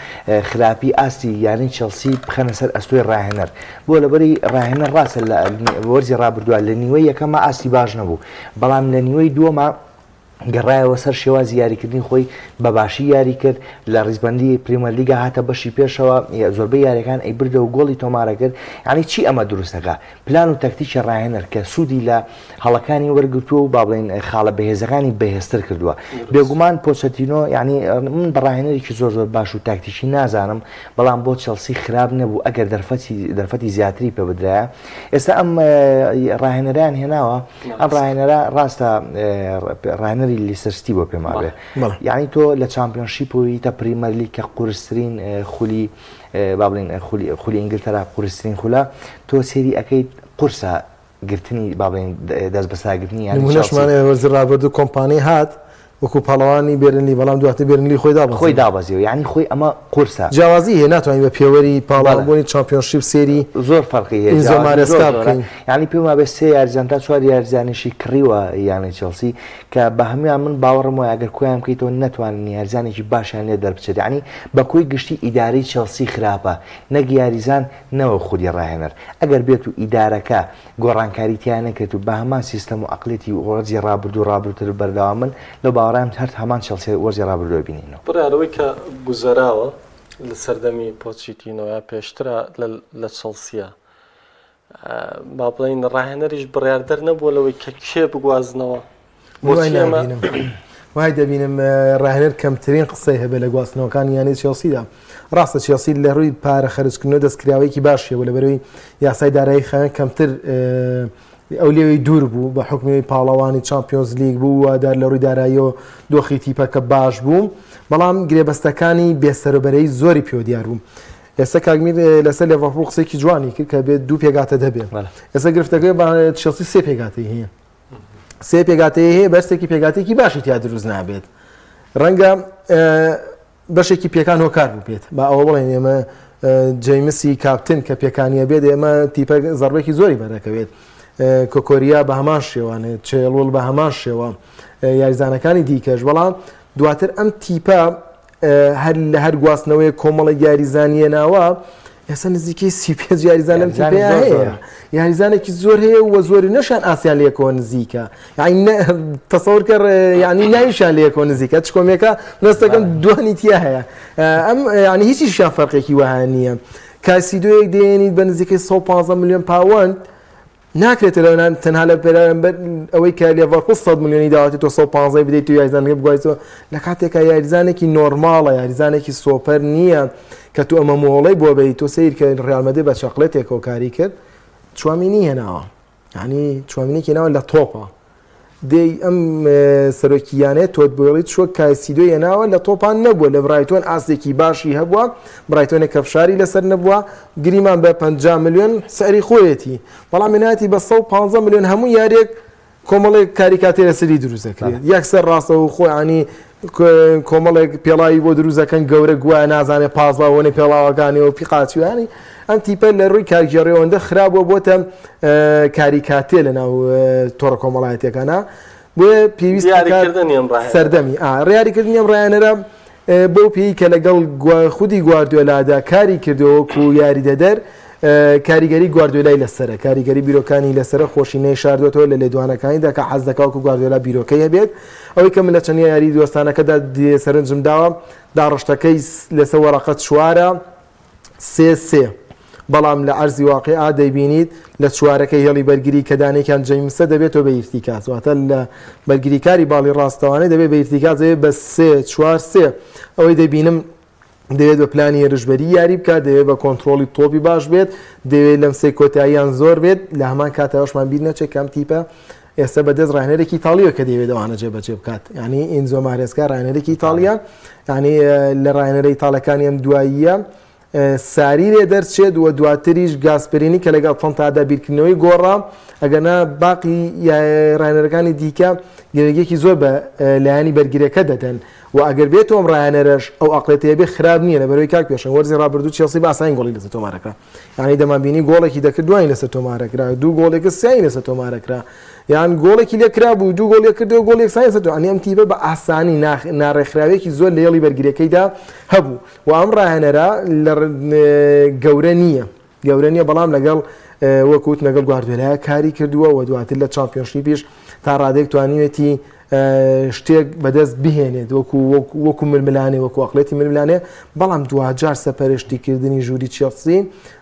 خراپی ئاستی یانی چەلسی بخەنە سەر ئەستۆی ڕاهێنەر بۆ لەبەری ڕاهێنەر ڕاستە لە وەرزی ڕابردووە لە نیوەی یەکەمە ئاستی باش نەبوو بەڵام لە نیوەی دووەمە گەڕایەوە سەر شێوازی یاریکردنی خۆی بەباشی یاری کرد لە ڕیزبەندی پریمەرلیگا هاتە بەشی پێشەوە زۆربەی یاریەکان ئەیبردە و گۆڵی تۆمارە کرد یعنی چی ئەمە دروستەکە پلان و تەکتیکی ڕاهێنەر کە سوودی لە هەڵەکانی وەرگرتووە و با بڵێن خاڵە بەهێزەکانی بەهێزتر کردووە بێگومان پۆچەتینۆ یعنی من بە ڕاهێنەرێکی زۆر باش و تاکتیکی نازانم بەڵام بۆ چەلسی خراپ نەبوو ئەگەر دەرفەتی زیاتری پێ بدرایە ئێستا ئەم ڕاهێنەران هێناوە ئەم ڕاهێنەرە ڕاستە ڕاهێنەری لیسەرستی بۆ پێما بێ یعنی تۆ لە چامپیۆنشیپەوەی تا پریمەرلیگ کە قورسترین خولی با بڵێن خولی ئینگلتەرا قورسترین خولە تۆ سێری ئەەکەیت قورسە گرتنی با بڵێن دەست بەساگرتنی
نمونەشمانێ وەرزی ڕابردوو کۆمپانی هات وەکو پاڵەوانی بێرنلی بەڵام دواتە بێرنلی خۆی
دابەزیەوە یعنی خۆی ئەمە قورسە
جیاوازی هەیە ناتوانین بە پێوەری پاڵەوانی چامپیۆنشیپ سێری
زۆر فەرقی هەیە
زۆمارەستا بکەین
یعنی پێما بە سێ یاریزان تا چوار یاریزانێکی کڕیوە یانەی چەلسی کە بە هەمویان من باوەڕم وایە ئەگەر کۆیان بکەیتەوە نەتوانن یاریزانێکی باشیان لێ دەربچێت یعنی بە کۆی گشتی ئیدارەی چەلسی خراپە نەک یاریزان نەوە خودی ڕاهێنەر ئەگەر بێت و ئیدارەکە گۆڕانکاری تیان نەکرێت و بە هەمان سیستەم و عەقڵێتی وەرزی ڕابردوو ڕابردووتر بەردەوام من لە باوەڕام هەر هەمان چەلسی وەرزی ڕابردووە بینینەوە
بڕیارەوەی کە گوزەراوە لە سەردەمی پۆچیتینۆە پێشترە لە چەلسیە با بڵێن ڕاهێنەریش بڕیاردەر نەبووە لەوەی کە کێ بگوازنەوە
وای دەبینم ڕاهێنەر کەمترین قسەی هەبێ لە گواستنەوەکان یانەی چێلسیدا ڕاستە چێلسی لە ڕووی پارە خەرجکردنەوە دەستکراوەیەکی باشیەوە لەبەرەوەی یاسای دارایی خەوێن کەمتر ئەو لێوەی دوور بوو بە حکمی پاڵەوانی چامپیۆنز لیگ بوو وادار لە ڕووی داراییەوە دۆخی تیپەکە باش بوو بەڵام گرێبەستەکانی بێسەرۆبەرەی زۆری پێ دیار بوو. ئێستا کاگمیر لەسەر لێڤەرپوڵ قسێکی جوانی کرد کە بێت 2 پێگاتە دەبێت. ئێستا گرفتەکەی بە چێلسی 3 پێگاتەی هەیە. 3 پێگاتەی هەیە بەرسێکی پێگاتێکی باشی تیا دروست نابێت. ڕەنگە بەشێکی پێکان هۆکار بوو بێت با ئەوە بڵێن ئێمە جەیمسی کاپتن کە پێکانیە بێت ئێمە تیپە زەربێکی زۆری بەرەکەوێت. کۆکۆریا بە هەمان شێوانێت چێڵوڵ بە هەمان شێوە یاریزانەکانی دیکەش بەڵام دواتر ئەم تیپە هەر لە هەر گواستنەوەی کۆمەڵی یاریزانیە ناوە ئێستا نزیکەی 35 یاریزان لەم تیپەیە هەیە. یاریزانێکی زۆر هەیە و زۆری نەشان ئاسیان لەیەکەوە نزیکە تەسەوور کرد یعنی ناویشان لەیەکەوە نزیکە چ کۆمێکە نستەکەم دوانی تیا هەیە ئەم ینی هیچی شان فەرقێکی وەها نییە. کاسیدۆیەک دێنیت بە نزیکەی 115 میلیۆن پاوەند ناکرێتە لەونان تەنها لە پێرامبەر ئەوەی کە لێڤەرپوڵ 100 میلیۆنی داواتی تۆ 115 بدەیت و یاریزانەکە بگوایتەوە لە کاتێکە یاریزانێکی نۆرماڵە یاریزانێکی سۆپەر نییە کە تو ئەمە مۆڵەی بۆ بێیت تۆ سیر کە ڕیال مەدرید بە چاقلێتێکەوە کاری کرد چوامینی هێناوە ینی چوامینێکی هێناوە لە تۆپە دەی ئەم سەرۆکیانێت تۆت بۆڵیت شوە کایسیدۆ هێناوە لە تۆپان نەبووە لە برایتۆن ئاستێکی باشی هەبووە برایتۆنێک کەفشاری لەسەر نەبووە گریمان بە 50 میلیۆن سەری خۆیەتی بەڵام هێناتی بە 115 میلیۆن هەموو یاریێک کۆمەڵێک کاریکاتێ لەسەری دروست دەکرێت یەکسەر ڕاستەوە و خۆیانی کۆمەڵێک پێڵاوی بۆ دروستەکەن گەورە گوایە نازانێت پازباوەنی پێڵاوەکانیەوە پیقاچیوانی ئەم تیپە لە ڕووی کارگێڕیەوەندە خراپبووە بۆتە کاریکاتێ لە ناو تۆڕە کۆمەڵایەتەکانە بۆیە پێویست سەردەمی ڕیاریکردنی ئەم ڕایانەرە بۆ پێی کە لەگەڵ خودی گواردیۆلادا کاری کردەوە و یاری دەدەر کاریگەری گواردیۆلای لەسەرە کاریگەری بیرۆکانی لەسرە خۆشینەی شاردوێتەوە لە لێدوانەکانیدا کە حەز دەکاوکو گواردیۆلا بیرۆکەی هەبێت ئەوەی کە من لە چەند یاری دۆستانەکەدا سەرنجم داوە داڕشتەکەی لەسەر وەرەقەت چوارە 3-3 بەڵام لە عەرزی واقعا دەیبینیت لە چوارەکەی هێڵی بەرگری کە دانێکیان جەیمسە دەبێتەوە بە ئیرتیکاز واتە لە بەرگریکاری باڵی ڕاستەوانەی دەبێت بە ئیرتیکاز بە 3-4-3 ئەوەی دەبینم دەوێت بە پلانی هێرشبەری یاری بکات دەوێت بە کۆنتترۆلی تۆپی باش بێت دەوێت لەم سێ کۆتاییان زۆر بێت لە هەمان کاتەوەشمان بیر نەچێت کەم تیپە ئێستا بەدەست ڕاهێنەرێکی ئیتاڵیەوە کە دەوێت ئەوانە جێبەجێ بکات ینی ئینزۆ مارێسکا ڕاهێنەرێکی ئیتاڵیا ینی لە ڕاهێنەرە ئیتاڵەکانی ئەم دواییە ساری لێ دەرچێت و دواتریش گاسپرینی کە لەگەڵ فەنتادا بیرکردنەوەی گۆڕا ئەگەنا باقی ڕاهێنەرەکانی دیکە گرێگێکی زۆر بە لایانی بەرگریەکە دەدەن و ئەگەر بێت ئەم ڕایانەرەش ئەو ئەقلێتەیە بێ خراپ نییە لە بەرەوەی کاک پێشن وەرزی ڕابردوو چێلسی باساین گۆڵی لەسەر تۆمارەکرا یعنی دەمابینی گۆڵێکی دەکرد دوای لەسەر تۆمارەکرا دوو گۆڵێکە سیانی لەسەر تۆمارەکرا یان گۆڵێکی لێکرا بوو دوو گۆڵێک کردەوە گۆڵێک سای لەسەر ینی ئەم تیپە بە ئاسانی ناڕێکخراوێکی زۆر لە هێڵی بەرگریەکەیدا هەبوو و ئەم ڕاهێنەرە لە گەورە نییە بەڵام لەگەڵ وەکوت لەگەڵ گواردیۆلای کاری کردووە و دواتر لە چامپیۆنشیپیش تا ڕادێک توانیوێتی شتێک بەدەست بهێنێت وەکو ململانێ وەکو ئەقلێتی ململانێ بەڵام دوجار سەپەرشتیکردنی ژووری چێلسی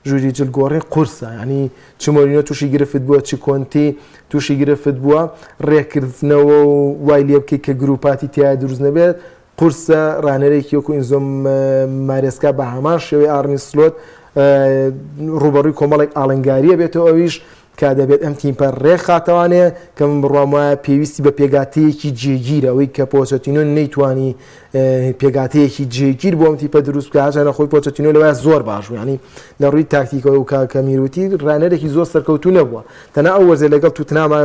ژووری جلگۆڕی قورسە ینی چ مۆرینۆ تووشی گرفت بووە چ کۆنتی تووشی گرفت بووە ڕێکردنەوە و وای لێ بکەیت کە گروپاتی تیا دروست نەبێت قورسە ڕانەرێکی وەکو ئینزۆ مارێسکا بە هەمان شێوەی ئارنی سلۆت ڕوبەڕووی کۆمەڵێک ئاڵنگاریە بێتەوە ئەویش کا دەبێت ئەم تیمپە ڕێکخاتەوانێ کە من بڕوام وایە پێویستی بە پێگاتەیەکی جێگیرە ئەوەی کە پۆچەتینۆ نەیتوانی پێگاتەیەکی جێگیر بۆ ئەم تیپە دروست بکە هاچانە خۆی پۆچەتینۆ لەوەیە زۆر باش بوو ینی لە ڕووی تاکتیکەوە و کاکەمیروتی ڕانەرێکی زۆر سەرکەوتوو نەبووە تەنها ئەو وەرزێ لەگەڵ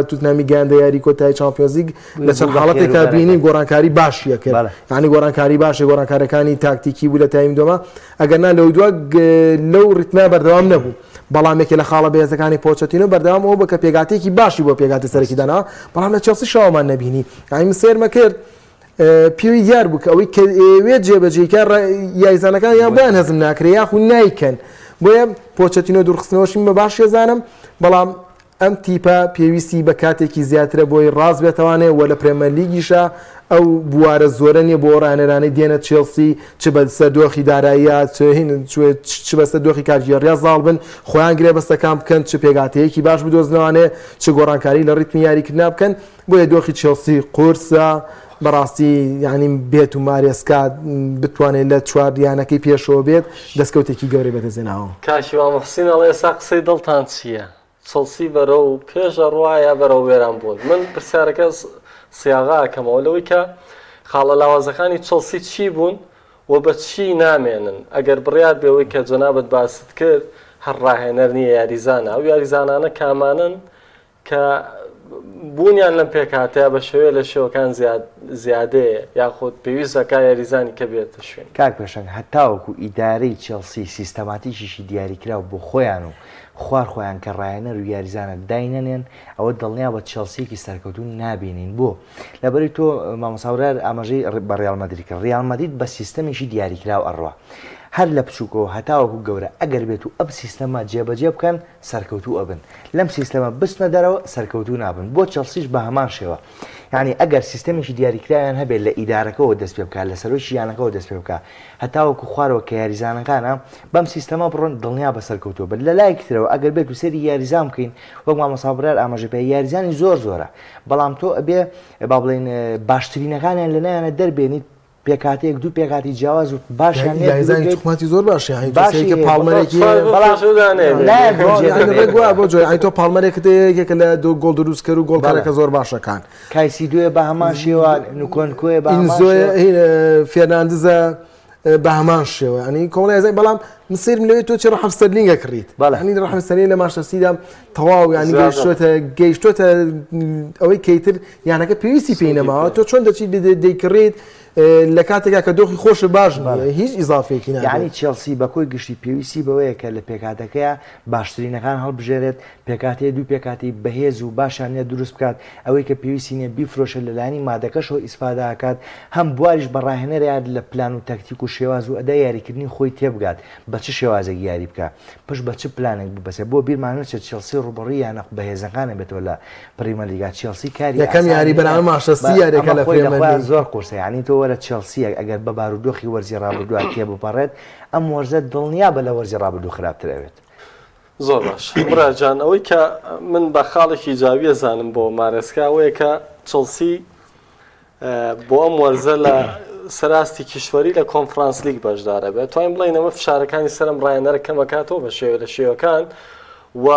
توتنامی گیاندە یاری کۆتایی چامپیۆنز لیگ لە چەند حاڵەتێکا بینی گۆڕانکاری باشیە کرد ینی گۆڕانکاری باشە گۆڕانکاریەکانی تاکتیکی بوو لە تایم دۆمە ئەگەرنا لەو دووە لەو ڕیتمە بەردەوام نەبوو بەڵامێکی لە خاڵە بەهێزەکانی پۆچەتینۆ بەردەوام ئەوە بە کە پێگاتێکی باشی بۆ پێگاتی سەرەکی دانا بەڵام لە چێلسی شەوامان نەبینی ئایم سێرمە کرد پێوی دیار بوو کە ئەوەی کە ئێوێت جێبەجێکە یاریزانەکان یان بۆیان هەزم ناکرێ یاخو نایکەن بۆیە پۆچەتینۆ دوورخستنەوەشی بە باش ێزانم بەڵام ئەم تیپە پێویستی بە کاتێکی زیاترە بۆی ڕاست بێتەوانێ و لە پرێمەر لیگیشە ئەو بوارە زۆرە نیە بۆ ڕانەرانەی دێنە چێلسی چ بە سەردۆخی داراییە چ بە سەردۆخی کارگێڕیا زاڵ بن خۆیان گرێبەستەکان بکەن چ پێگاتەیەکی باش بدۆزنەوانێ چ گۆڕانکاری لە ڕیتمی یاریکردنا بکەن بۆیە دۆخی چێلسی قورسە بەڕاستی ینی بێت و مارێسکا بتوانێت لە چواردیانەکەی پێشەوە بێت دەستکەوتێکی گەورەی بەدەستێناوە
کاشیوا موحسین ئەڵێ ئێستا قسەی دڵتان چییە؟ چڵسی بەرە و پێشە ڕواایە بەرە وێران بوون من پرسیارەکە سیاغاکەمەوە لەوەی کە خاڵە لاوازەکانی چڵسی چی بوون و بە چی نامێنن ئەگەر بڕیار بێەوەی کە جەنابەت باست کرد هەر ڕاهێنەر نییە یاریزانە ئەو یاریزانانە کامانن کە بوونیان لەم پێکاتەیە بە شێوەیە لە شێوەکان زیادەیە یاخود پێویستەکە یاریزانی کە بێتە شوێن
کاک پێشنگ هەتاوەکو ئیدارەی چێلسی سیستەماتیکیشی دیاریکراو بۆ خۆیان و خۆیان کە ڕایەنەر و یاریزانە داینەنێن ئەوە دڵنیا بە چێلسیەکی سەرکەوتون نابینین بۆ لەبەری تۆ مامەساورار ئاماژەی بە ڕیال مەدریدکە ڕیال مەدرید بە سیستەمێکی دیاریکراو ئەڕوا هەر لە بچووکەوە هەتاوەکو گەورە ئەگەر بێت و ئەم سیستەمە جێبەجێ بکەن سەرکەوتوو ئەبن لەم سیستەمە بستنە دەرەوە سەرکەوتوو نابن بۆ چێلسیش بە هەمان شێوە یعنی ئەگەر سیستەمێکی دیاریکراویان هەبێت لە ئیدارەکەەوە دەست پێ بکات لە سەرۆی یانەکەەوە دەست پێ بکات هەتاوەکو خوارەوە کە یاریزانەکانە بەم سیستەمە بڕۆن دڵنیا بە سەرکەوتووە بن لە لایەکترەوە ئەگەر بێت و سەری یاریزان بکەین وەک مامەسابرار ئاماژە پێ یاریزانی زۆرە بەڵام تۆ ئەبێ با بڵێن باشترینەکانیان لە نایانە دەربێنیت پێکاتێک دوو پێکاتی جیاواز و باشیان
توماتی زۆر باشە پاڵمەرێکی بۆ جۆی تۆ پاڵمەرێکت یەکێکە لە دو گۆڵ دروستکە و گۆڵکارەکە زۆر باشەکان
کایسی دوێ بە هەمان شێوە نوکۆنکۆی
فێرناندزە بە هەمان شێوە ئەنی کۆڵی بەڵام مسیرم لەوێت تۆ چ ڕەحم ستەرلینگە کڕیت ئەنی ڕەحم ستەرلینگ لە ماشەسیدا تەواو ینی گەیشتۆتە ئەوەی کەیتر یانەکە پێویستی پێی نەماوە تۆ چۆن دەچیت دەیکڕیت لە کاتێکا کە دۆخی خۆش باش هیچ ئیزافێکی
یعنی چێلسی بەکۆی گشتی پێویستی بەوەیە کە لە پێکاتەکەیە باشترینەکان هەڵبژێرێت پێکاتەیە دوو پێکاتی بەهێز و باشانە دروست بکات ئەوەی کە پێویستی نیە بیفرۆشە لەلایانی مادەکەشەوە ئیسفاداکات هەم بواریش بە ڕاهێنەرە لە پلان و تەکتیک و شێواز و ئەدا یاریکردنی خۆی تێبگات بە چ شێوازێک یاری بکە پشت بە چ پلانێک ببەسێ بۆ بیرمانوێت چێلسی ڕوبڕی یانە بەهێزەکانە بێتەوە لە پریمەر لیگا چێلسی کاری
یەکەم یاری بەنامە ماشەستی یاریەکە لە پریمەر لیگ
زۆر قورسە یعنی تۆ وەرە چێلسی ئەگەر بە بارودۆخی وەرزی ڕابردووە تێ بپەڕێت ئەم وەرزە دڵنیا بە لە وەرزی ڕابردوو خراپترەوێت
زۆر باش براجان ئەوەی کە من بە خاڵێکی جاویە زانم بۆ مارەسکا ئەوەیە کە چڵسی بۆ ئەم وەرزە لە سەراستی کیشوەری لە کۆنفرانس لیگ بەشدارە بێت توانین بڵێنەوە فشارەکانی سەرم ڕایەنەرە کەمەکاتەوە بە شێوە لە شێوەکان و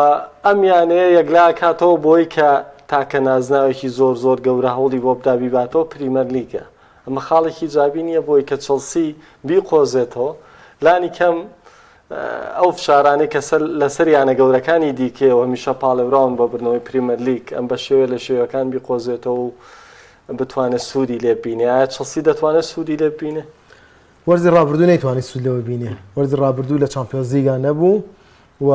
ئەم یانەیە یەکلا کاتەوە بۆی کە تاکە نازناوێکی زۆر گەورە هەوڵی بۆ بدابی باتەوە پریمەر لیگە ئەمە خاڵێکی جابی نییە بۆی کە چڵسی بیقۆزێتەوە لانی کەم ئەو فشارانەی کە لەسەر یانە گەورەکانی دیکەوە هەمیشە پاڵێوراون بۆ بردنەوەی پریمەر لیگ ئەم بە شێوە لە شێوەکان بیقۆزێتەوە و بتوانێت سوودی لێ ببینێ ئایا چڵسی دەتوانێت سوودی لێ ببینێ
وەرزی ڕابردوو نەیتوانێت سوود لەوە ببینێ وەرزی ڕابردوو لە چامپیۆنز لیگا نەبوو و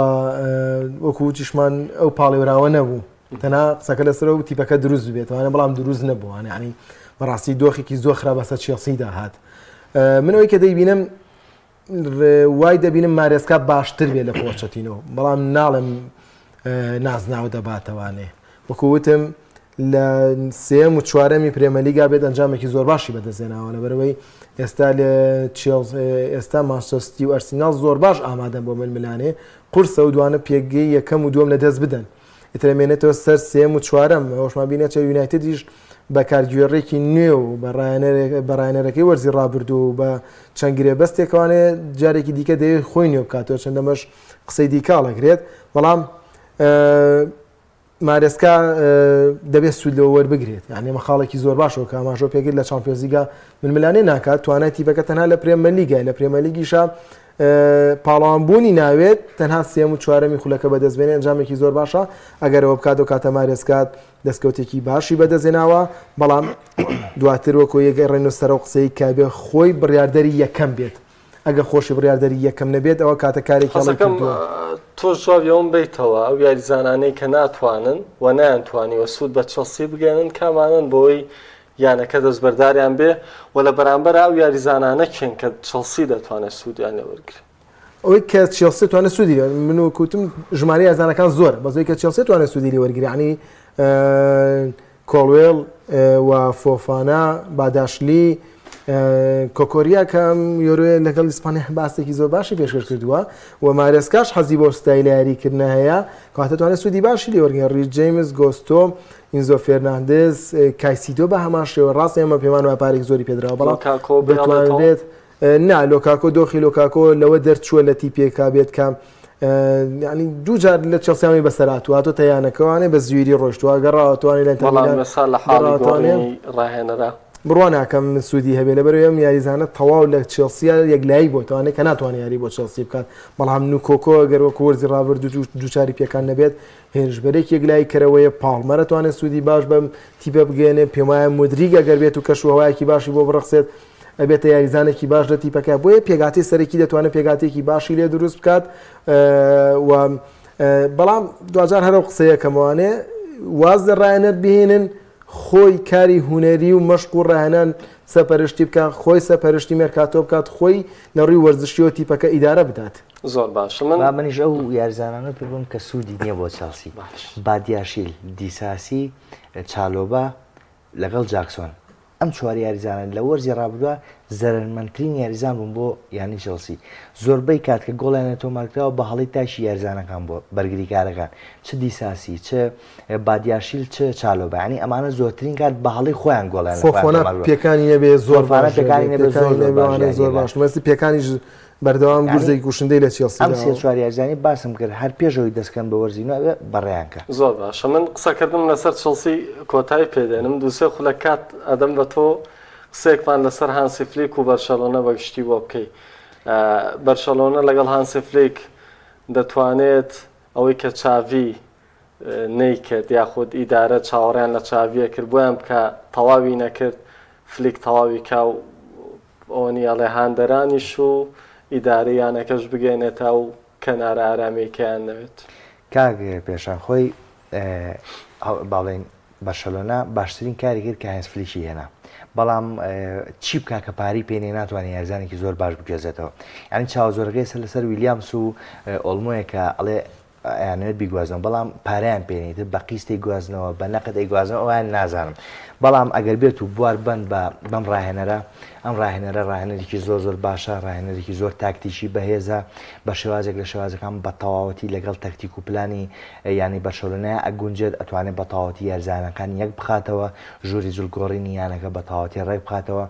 وەکو چیشمان ئەو پاڵێوراوە نەبوو تەنها قسەکە لەسەر و تیپەکە دروست بێتوانە بەڵام دروست نەبووانە ینی بەڕاستی دۆخێکی زۆر خراپ بەسەر چێلسیدا هات من ئەوەی کە دەیبینم وای دەبینم مارێسکا باشتر بێت لە پۆچەتینەوە بەڵام ناڵم نازناو دەباتەوانێ وەکووتم لە سێم و چوارەمی پرێمەلیگا بێت ئەنجامێکی زۆر باشی بەدەستێناوە لەبەرەوەی ئێستا لە ئێستا مانچەستەر و ئەرسینال زۆر باش ئامادەن بۆ ململانێ قورسە و دوانە پێگەی یەکەم و دووەم لەدەست بدەن ئیترەمێنێتەوە سەر سێم و چوارەم ئەوشمان بینێت چە یونایتدیش بە کارگوێڕێکی نوێ و بەڕایەنەرەکەی وەرزی ڕابردوو و بە چەندگرێ بەستێکوانێ جارێکی دیکە دەیە خۆی نوێ بکاتەوە چەندەمەش قسەی دیکاڵەگرێت بەڵام مارێسکا دەبێت سوود لەوە وەربگرێت یعنی ئەمە خاڵێکی زۆر باشەوە کە ئاماژۆ پێگرێت لە چامپیۆنز لیگا ململانێ ناکات توانێت تیپەکە تەنها لە پرێمەر لیگای لە پرێمەر لیگیشە پاڵەوانبوونی ناوێت تەنها سێم و چوارەمی خولەکە بەدەستبێنێ ئەنجامێکی زۆر باشە ئەگەرەوە بکات و کاتە مارێسکات دەستکەوتێکی باشی بەدەستێناوە بەڵام دواتر وەکو یەگەڕێن و سەر و قسەی کابێ خۆی بڕیاردەری یەکەم بێت ئەگە خۆشی بڕیاردەری یەکەم نەبێت ئەوە کاتە کارێکی
تۆ جوابیەوەم بیتەوە ئەو یاریزانانەی کە ناتوانن و نایانتوانیوە سوود بە چڵسی بگەێنن کامانن بۆی یانەکە دەستبەرداریان بێ و لە بەرامبەر ئەو یاریزانانە چێن کە چڵسی دەتوانێت سوودیان لێ وەرگرێت
ئەوەی کە چێلسی توانێت سوودی من و کوتم ژمارە یازانەکان زۆر بەزۆی کە چێلسی توانێت سوودی لێ وەرگری عنی کۆڵوێڵ و فۆفانە باداشلی کۆکۆریا کە یۆروێ لەگەڵ ئیسپانیا باسێکی زۆر باشی پێشکەش کردووە و مارێسکاش حەزی بۆ ستایلی یاریکردنە هەیە کاتە توانێت سوودی باشی لێ وەرگێن ڕیچ جەیمس گۆستۆ ئینزۆ فێرناندز کایسیدۆ بە هەمان شێوە ڕاستی ئەمە پێمان وای پارێک زۆری پێدراوە بەڵام بتوانێت نا لۆکاکۆ دۆخی لۆکاکۆ لەوە دەرچووە لە تیپێکا بێت کە ینی دووجار لە چەسیامی بەسەرات و هاتۆ تەیانەکەوانێ بە زویری ڕۆشتووە گەڕاوەتوانێت لە
بەڵام مەسا لە حاڵی گۆڕینی ڕاهێنەرە
بڕوان ناکەم سوودی هەبێ لەبەرەوە ئەم یاریزانە تەواو لە چێلسیا یەکلایی بۆ توانێت کە ناتوانێت یاری بۆ چێلسی بکات بەڵام نوکۆکۆ گەرەوە وەرزی ڕابرد دووچاری پێکان نەبێت هێرشبەرێک یەکلای کەرەوەیە پاڵمەرە توانێت سوودی باش بەم تیپە بگەێنێ پێم وایە مودریگە گەر بێت و کەشوهەوایەکی باشی بۆ بڕخسێت ئەبێتە یاریزانێکی باش لە تیپەکە بۆیە پێگاتی سەرەکی دەتوانێت پێگاتێکی باشی لێ دروست بکات و بەڵام دوجار هەرە قسەیەکەموانێ واز لە ڕایەنەت بهێنن خۆی کاری هوەری و مەشق و ڕاهێنان سەپەرشتی بکات خۆی سەپەرشتی مێرکاتۆ بکات خۆی لە ڕووی وەرزشی و تیپەکە ئیدارە بدات
زۆر باش
منیش ئەو یاریزانانە پێ بووم کە سوودی نییە بۆ چەلسی بادیاشیل دیساسی چالۆبا لەگەڵ جاکسۆن ئەم چوار یاریزانە لە وەرزی ڕابردووە زەرمەندترین یاریزان بوون بۆ یانی چەلسی زۆربەی کات کە گۆڵیانێتەوە مارکراوە بە هەڵی تاشی یاریزانەکان بۆ بەرگریکارەکان چ دیساسی چ بادیاشیل چ چالۆبا ینی ئەمانە زۆرترین کات بە هەڵی خۆیان گۆڵیان
پێکانی نەبێ زۆر زۆر باش مەستی پێکانیش بەردەوام گورزێکی کوشندەی لە چێلسی
ئەم سێ چوار یاریزانی باسم کرد هەر پێشەوەی دەستکەم بە وەرزینەوە بەڕێیانکە
زۆر باشە من قسەکردم لەسەر چەلسی کۆتایی پێدێنم دووسێ خولە کات ئەدەم بە تۆ قسێکمان لەسەر هانسی فلیک و بەرشەلۆنە بەگشتی بۆ بکەی بەرشەلۆنە لەگەڵ هانسی فلیک دەتوانێت ئەوەی کە چاوی نەیکرد یاخود ئیدارە چاوەڕیان لە چاویە کرد بۆیان بکە تەواوی نەکرد فلیک تەواوی کا و ئەوەنیاڵێ هاندەرانیش و ئیدارەیانەکەش بگەێنێتە و کەنارە ئارامێکیان نەوێت
کاک پێشان خۆی باڵێن بەرشەلۆنە باشترین کاری کرد کە هانس فلیکی هێنا بەڵام چی بکە کە پاری پێێنێ ناتوانێت یاریزانێکی زۆر باش بگوێزێتەوە یعنی چاو زۆرەکەی سەر لەسەر ویلیامس و ئۆلمۆیەکە ئەڵێ یانوێت بیگوازنەوە بەڵام پاریان پێێنێتتر بە قیستی گوازنەوە بە نەقت ئەیگوازنەوە ئەویان نازانم بەڵام ئەگەر بێت و بوار بند بە بەم ڕاهێنەرە ئەم ڕاهێنەرە ڕاهێنەرێکی زۆر باشە ڕاهێنەرێکی زۆر تاکتیکی بەهێزە بە شێوازێک لە شێوازەکان بە تەواوەتی لەگەڵ تەکتیک و پلانی ینی بەرشەلۆنەیە ئەگونجێت ئەتوانێت بە تەواوەتی یاریزانەکان یەک بخاتەوە ژووری جوڵگۆڕینی یانەکە بە تەواوەتی ڕێک بخاتەوە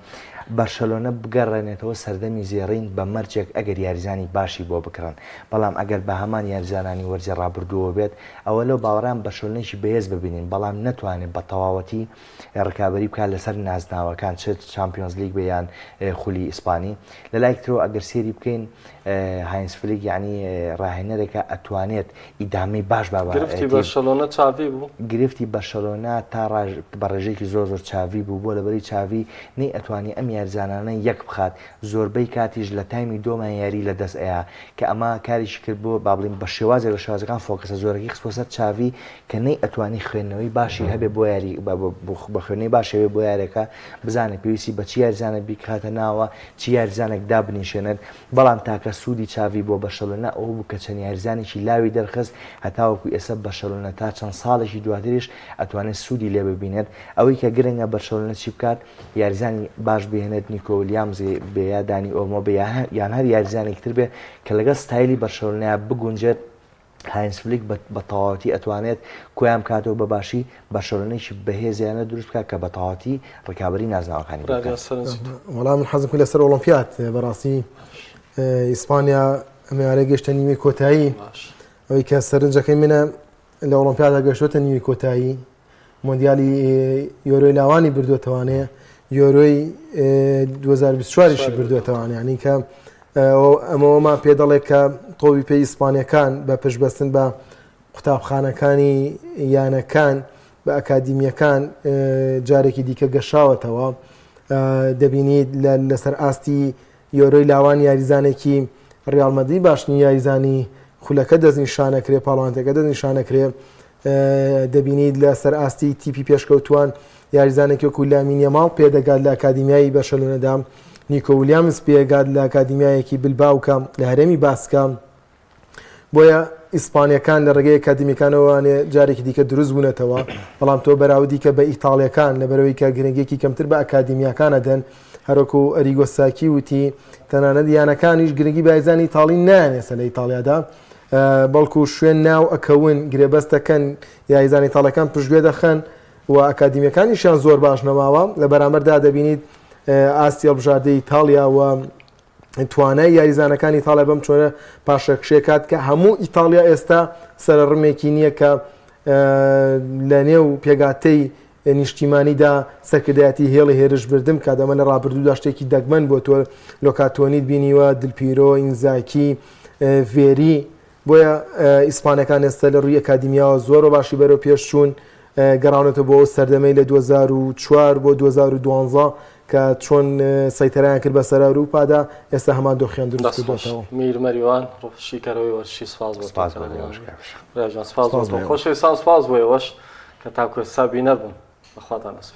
بەرشەلۆنە بگەڕێنێتەوە سەردەمی زێڕین بە مەرجێک ئەگەر یاریزانی باشی بۆ بکڕن بەڵام ئەگەر بە هەمان یاریزانانی وەرزی ڕابردووە بێت ئەوە لەو باوەڕان بەرشەلۆنێکی بەهێز ببینین بەڵام نەتوانێت بە تەواوەتی ڕکابەری بکات لەسەر نازناوەکان چێت چامپیۆنز لیگ بەیان خولی ئیسپانی لە لایکترەوە ئەگەر سێری بکەین هاینس فلیک یعنی ڕاهێنەرێکە ئەتوانێت ئیدامی باش
گرفتی بەرشەلۆنە چاوی بوو
گرفتی بەرشەلۆنە تا بە ڕێژێکی زۆر چاوی بوو بۆ لەبەری چاوی نەی ئەتوانی ئەم یاریزانانە یەک بخات زۆربەی کاتیش لە تایمی دۆمان یاری لە دەست ئەیە کە ئەمە کاریشی کرد بۆ با بڵین بە شێوازێک لە شێوازەکان فۆکەسە زۆرەکی خستۆسەر چاوی کە نەی ئەتوانی خوێندنەوەی باشی هەبێ بۆ یاری بە خوێنەی باشەوێ بۆ یارەکە بزانێت پێویستی بە چی یاریزانە بیکاتە ناوە چی یاریزانێک دابنیشێنێت بەڵام تاکە سوودی چاوی بۆ بەرشەلۆنە ئەو بوو کە چەند یاریزانێکی لاوی دەرخست هەتاوەکو ئێستا بەرشەلۆنە تا چەند ساڵێکی دواتریش ئەتوانێت سوودی لێ ببینێت ئەوەی کە گرنگە بەرشەلۆنە چی بکات یاریزانی باش بهێنێت نیکۆ ویلیامزی بێ دانی ئۆلمۆ بێ یان هەر یاریزانێکتر بێ کە لەگەڵ ستایلی بەرشەلۆنەیە بگونجێت هاینس فلیک بە تەواوەتی ئەتوانێت کۆیان بکاتەوە بە باشی بەرشەلۆنەیەکی بەهێزیانە دروست بکات کە بە تەواوەتی ڕکابەری نازناوەکانی
وەڵام من حەزم کرد لەسەر ئۆلۆمپیاد بەڕاستی ئیسپانیا ئەمەیارە گەشتە نیوەی کۆتایی ئەوەی کە سەرنجەکەی منە لە ئۆلۆمپیادا گەشتوتە نیوەی کۆتایی مۆندیالی یۆرۆی لاوانی بردووەتەوانەیە یۆرۆی 2024ی بردوێتەوە ینی کە ئەمەوەمان پێ دەڵێت کە تۆوی پێی ئیسپانیەکان بە پشبەستن بە قوتابخانەکانی یانەکان بە ئەکادیمیەکان جارێکی دیکە گەشاوەتەوە دەبینیت لەسەر ئاستی یۆرۆی لاوان یاریزانێکی ڕیاڵمەدی باشنی یاریزانی خولەکە دەستنیشانەکرێ پاڵەوانتەکە دەستنیشانەکرێ دەبینیت لەسەر ئاستی تیپی پێشکەوتوان یاریزانێکی وەکو لامینە ماڵ پێدەگات لە ئەکادیمیایی بەرشەلۆنەدا نیکۆ ویلیامز پێگات لە ئەکادیمیایەکی بلباوکە لە هەرێمی باسکە بۆیە ئیسپانیەکان لە ڕێگەی ئەکادیمیەکانەوەوانێ جارێکی دیکە دروست بوونەتەوە بەڵام تۆ بەراودی کە بە ئیتاڵیەکان لەبەرەوەی کە گرنگێکی کەمتر بە ئەکادیمیەکانە دەن هەروەکو ئەریگۆ ساکی وتی تەنانەت یانەکانیش گرنگی بایزانی ئیتاڵی نانێسە لە ئیتاڵیادا بەڵکو شوێن ناو ئەکەون گرێبەستەکەن یاریزانی ئیتاڵیەکان پشتگوێ دەخەن و ئەکادیمیەکانیشیان زۆر باش نەماوە لە بەرامبەردا دەبینیت ئاستی هەڵبژاردەی ئیتاڵیا و توانای یاریزانەکانی ئیتاڵیا بەم چۆنە پاشەکشێکات کە هەموو ئیتاڵیا ئێستا سەرڕمێکی نییە کە لە نێو پێگاتەی نیشتیمانیدا سەرکردایەتی هێڵی هێرش بردم کە دەمە لە ڕابردوودا شتێکی دەگمەن بۆ تۆ لۆکاتۆنیت بینیوە دلپیرۆ ئینزاکی ڤێری بۆیە ئیسپانەکان ئێستا لە ڕووی ئەکادیمیاوە زۆر باشی بەرەو پێشچوون گەڕاونەتە بۆ سەردەمەی لە 2004 بۆ 2012 کە چۆن سەیتەرایان کرد بە سەر ئەوروپادا ئێستا هەمان دۆخیان دروست کردوێتەوە.
میر مەریوان ڕۆژیکەرەوەی وەرشی سپاس بۆ
سپاس
خۆشەویستان سپاس بۆ ئێوەش کە تاکو ئێستا بینەر بوون بەخواتان دەسپێت.